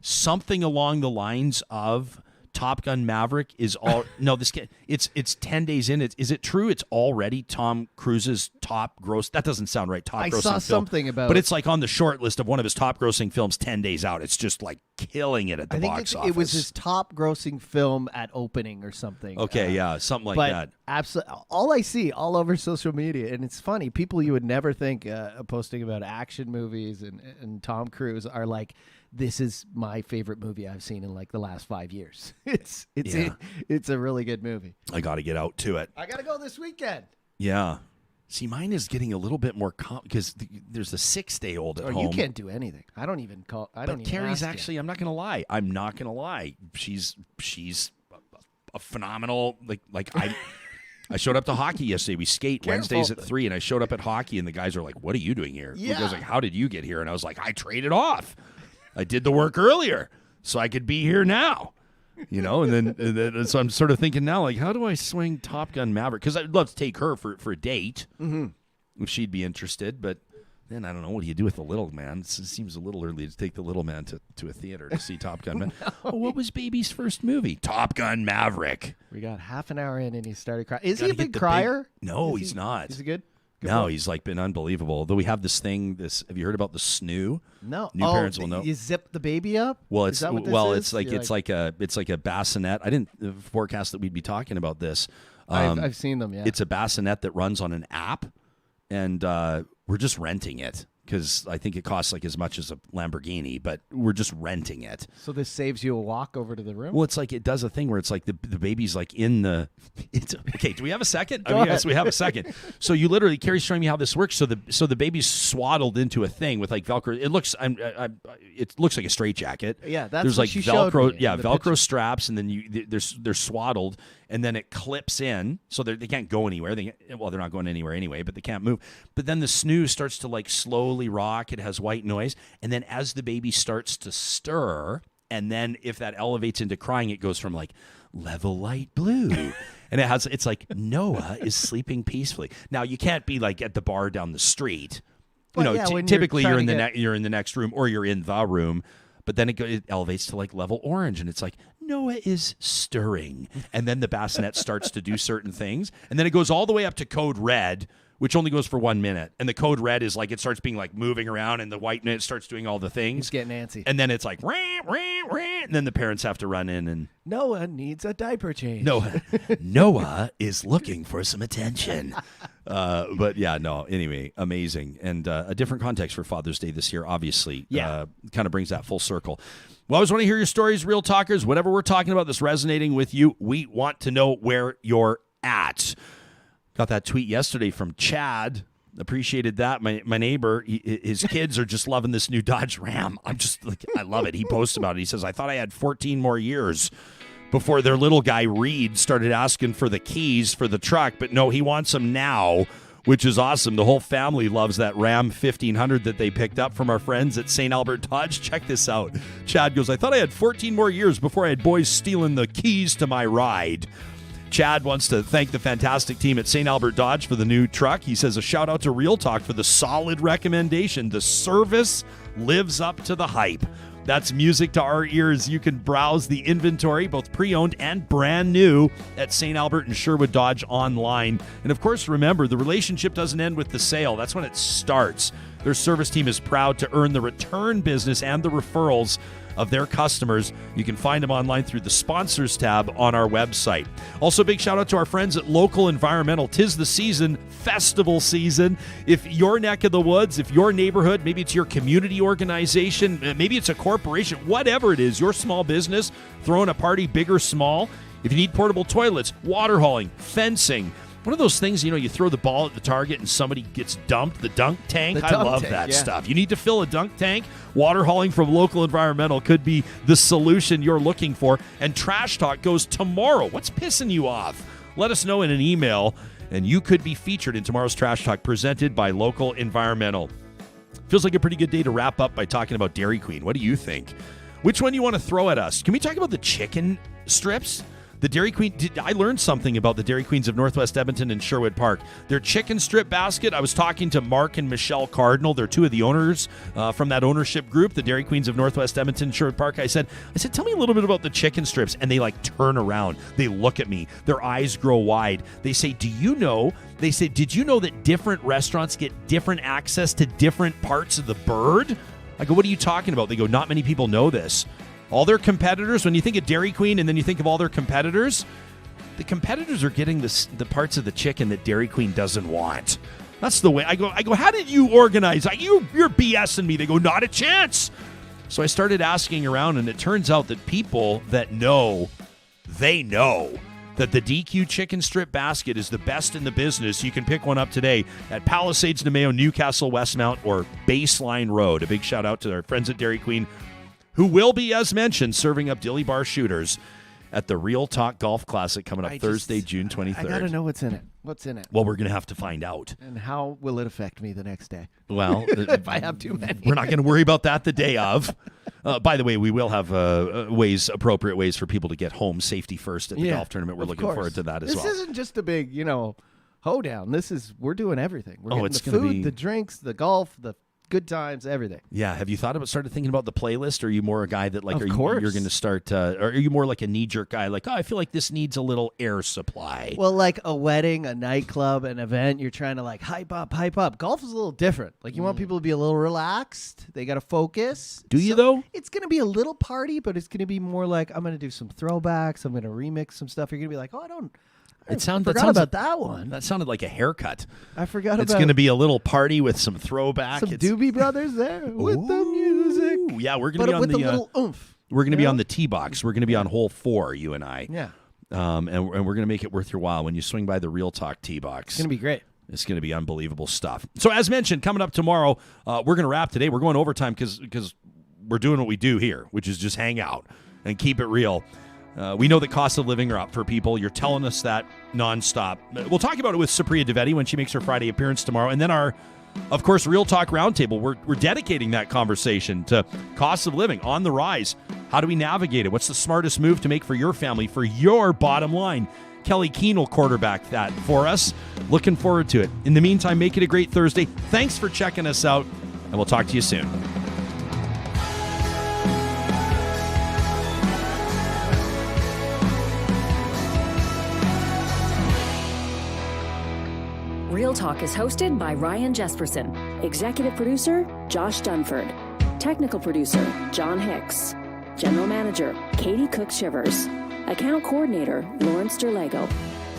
Something along the lines of Top Gun Maverick is all no. This it's 10 days in. Is it true? It's already Tom Cruise's top gross. That doesn't sound right. Top grossing I saw film. something about, but it's like on the short list of one of his top grossing films 10 days out. It's just like killing it at the box office. It was his top grossing film at opening or something. Okay, yeah, something like that. Absolutely, all I see all over social media, and it's funny. People you would never think posting about action movies and Tom Cruise are like, this is my favorite movie I've seen in like the last 5 years. It's a really good movie. I got to get out to it. I got to go this weekend. Yeah. See, mine is getting a little bit more because there's a 6-day-old at home. You can't do anything. I don't even call. But Carrie's actually. I'm not going to lie. I'm not going to lie. She's a phenomenal like I. I showed up to hockey yesterday. We skate Wednesdays at 3, and I showed up at hockey, and the guys are like, "What are you doing here?" Yeah. I was like, "How did you get here?" And I was like, "I traded off. I did the work earlier, so I could be here now." You know, and then so I'm sort of thinking now, like, how do I swing Top Gun Maverick? Because I'd love to take her for a date if she'd be interested, but then I don't know. What do you do with the little man? It seems a little early to take the little man to a theater to see Top Gun Maverick. Oh, what was baby's first movie? Top Gun Maverick. We got half an hour in and he started crying. Is he a big crier? No, he's not. Is he good? No, he's like been unbelievable. Though we have this thing. Have you heard about the snoo? No. New parents will know. You zip the baby up. Well, it's like a bassinet. I didn't forecast that we'd be talking about this. I've seen them. Yeah, it's a bassinet that runs on an app, and we're just renting it because I think it costs like as much as a Lamborghini, but we're just renting it. So this saves you a walk over to the room? Well, it's like it does a thing where it's like the baby's like in the okay, do we have a second? Yes, we have a second. So you literally, Carrie's showing me how this works. So the baby's swaddled into a thing with like Velcro. It looks like a straitjacket. Yeah, that's there's what like she Velcro, showed me yeah, in the Velcro picture. straps, and then they're swaddled, and then it clips in, so they can't go anywhere. They're not going anywhere anyway, but they can't move. But then the snooze starts to like slowly rock. It has white noise, and then as the baby starts to stir, and then if that elevates into crying, it goes from like level light blue And it's like, Noah is sleeping peacefully. Now, you can't be like at the bar down the street. Typically you're in the next room or you're in the room. But then it elevates to like level orange, and it's like, Noah is stirring. And then the bassinet starts to do certain things. And then it goes all the way up to code red, which only goes for 1 minute. And the code red is like, it starts being like moving around, and the white minute starts doing all the things. He's getting antsy. And then it's like, rah, rah, rah, and then the parents have to run in and... Noah needs a diaper change. Noah is looking for some attention. But yeah, no, anyway, amazing. And a different context for Father's Day this year, obviously. Yeah. Kind of brings that full circle. We always want to hear your stories, Real Talkers. Whatever we're talking about that's resonating with you, we want to know where you're at. Got that tweet yesterday from Chad. Appreciated that. My neighbor, his kids are just loving this new Dodge Ram. I'm just like, I love it. He posts about it. He says, I thought I had 14 more years before their little guy, Reed, started asking for the keys for the truck. But no, he wants them now, which is awesome. The whole family loves that Ram 1500 that they picked up from our friends at St. Albert Dodge. Check this out. Chad goes, I thought I had 14 more years before I had boys stealing the keys to my ride. Chad wants to thank the fantastic team at St. Albert Dodge for the new truck. He says a shout out to Real Talk for the solid recommendation. The service lives up to the hype. That's music to our ears. You can browse the inventory, both pre-owned and brand new, at St. Albert and Sherwood Dodge online. And of course, remember, the relationship doesn't end with the sale. That's when it starts. Their service team is proud to earn the return business and the referrals of their customers. You can find them online through the sponsors tab on our website. Also, big shout out to our friends at Local Environmental. 'Tis the season, festival season. If your neck of the woods, if your neighborhood, maybe it's your community organization, maybe it's a corporation, whatever it is, your small business, throwing a party, big or small. If you need portable toilets, water hauling, fencing, one of those things, you throw the ball at the target and somebody gets dumped, the dunk tank. I love that stuff. You need to fill a dunk tank. Water hauling from Local Environmental could be the solution you're looking for. And Trash Talk goes tomorrow. What's pissing you off? Let us know in an email, and you could be featured in tomorrow's Trash Talk presented by Local Environmental. Feels like a pretty good day to wrap up by talking about Dairy Queen. What do you think? Which one do you want to throw at us? Can we talk about the chicken strips? The Dairy Queen, I learned something about the Dairy Queens of Northwest Edmonton and Sherwood Park. Their chicken strip basket, I was talking to Mark and Michelle Cardinal. They're two of the owners from that ownership group, the Dairy Queens of Northwest Edmonton and Sherwood Park. I said, tell me a little bit about the chicken strips. And they turn around. They look at me. Their eyes grow wide. They say, did you know that different restaurants get different access to different parts of the bird? I go, what are you talking about? They go, not many people know this. All their competitors, when you think of Dairy Queen and then you think of all their competitors, the competitors are getting the parts of the chicken that Dairy Queen doesn't want. That's the way. I go, how did you organize? You're BSing me. They go, not a chance. So I started asking around, and it turns out that people that know, they know that the DQ chicken strip basket is the best in the business. You can pick one up today at Palisades, Nemeo, Newcastle, Westmount, or Baseline Road. A big shout out to our friends at Dairy Queen, who will be, as mentioned, serving up Dilly Bar shooters at the Real Talk Golf Classic coming up Thursday, June 23rd. I got to know what's in it. What's in it? Well, we're going to have to find out. And how will it affect me the next day? Well, if I have too many. We're not going to worry about that the day of. By the way, we will have appropriate ways for people to get home safety first at the golf tournament. We're looking forward to that as well. This isn't just a big, hoedown. We're doing everything. We're getting the food, the drinks, the golf, the good times, everything. Yeah. Have you started thinking about the playlist? Or are you more a guy that you're going to start, or are you more like a knee-jerk guy? I feel like this needs a little air supply. Well, like a wedding, a nightclub, an event, you're trying to hype up. Golf is a little different. You want people to be a little relaxed. They got to focus. Do you though? It's going to be a little party, but it's going to be more I'm going to do some throwbacks. I'm going to remix some stuff. You're going to be like, I forgot about that one. That sounded like a haircut. I forgot It's going to be a little party with some throwback. Some Doobie Brothers there with the music. Yeah, we're going to be on with a little oomph. We're going to be on the tee box. We're going to be on hole 4, you and I. Yeah. And we're going to make it worth your while when you swing by the Real Talk tee box. It's going to be great. It's going to be unbelievable stuff. So as mentioned, coming up tomorrow, we're going to wrap today. We're going overtime because we're doing what we do here, which is just hang out and keep it real. We know that costs of living are up for people. You're telling us that nonstop. We'll talk about it with Supriya Dwivedi when she makes her Friday appearance tomorrow. And then of course, Real Talk Roundtable. We're dedicating that conversation to costs of living on the rise. How do we navigate it? What's the smartest move to make for your family, for your bottom line? Kelly Keane will quarterback that for us. Looking forward to it. In the meantime, make it a great Thursday. Thanks for checking us out, and we'll talk to you soon. Real Talk is hosted by Ryan Jesperson. Executive producer, Josh Dunford. Technical producer, John Hicks. General manager, Katie Cook-Shivers. Account coordinator, Lawrence Derlego.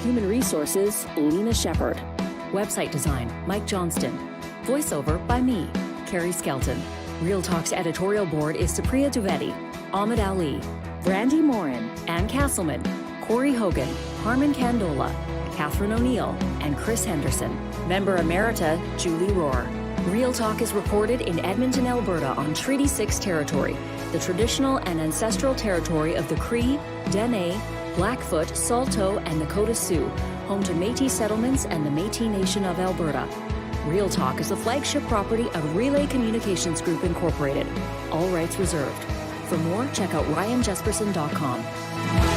Human resources, Lena Shepard. Website design, Mike Johnston. Voiceover by me, Carrie Skelton. Real Talk's editorial board is Supriya Dwivedi, Ahmed Ali, Brandy Morin, Ann Castleman, Corey Hogan, Harmon Candola, Catherine O'Neill, and Chris Henderson. Member Emerita, Julie Rohr. Real Talk is recorded in Edmonton, Alberta on Treaty 6 territory, the traditional and ancestral territory of the Cree, Dene, Blackfoot, Saulteaux, and Nakota Sioux, home to Métis settlements and the Métis Nation of Alberta. Real Talk is the flagship property of Relay Communications Group Incorporated. All rights reserved. For more, check out ryanjesperson.com.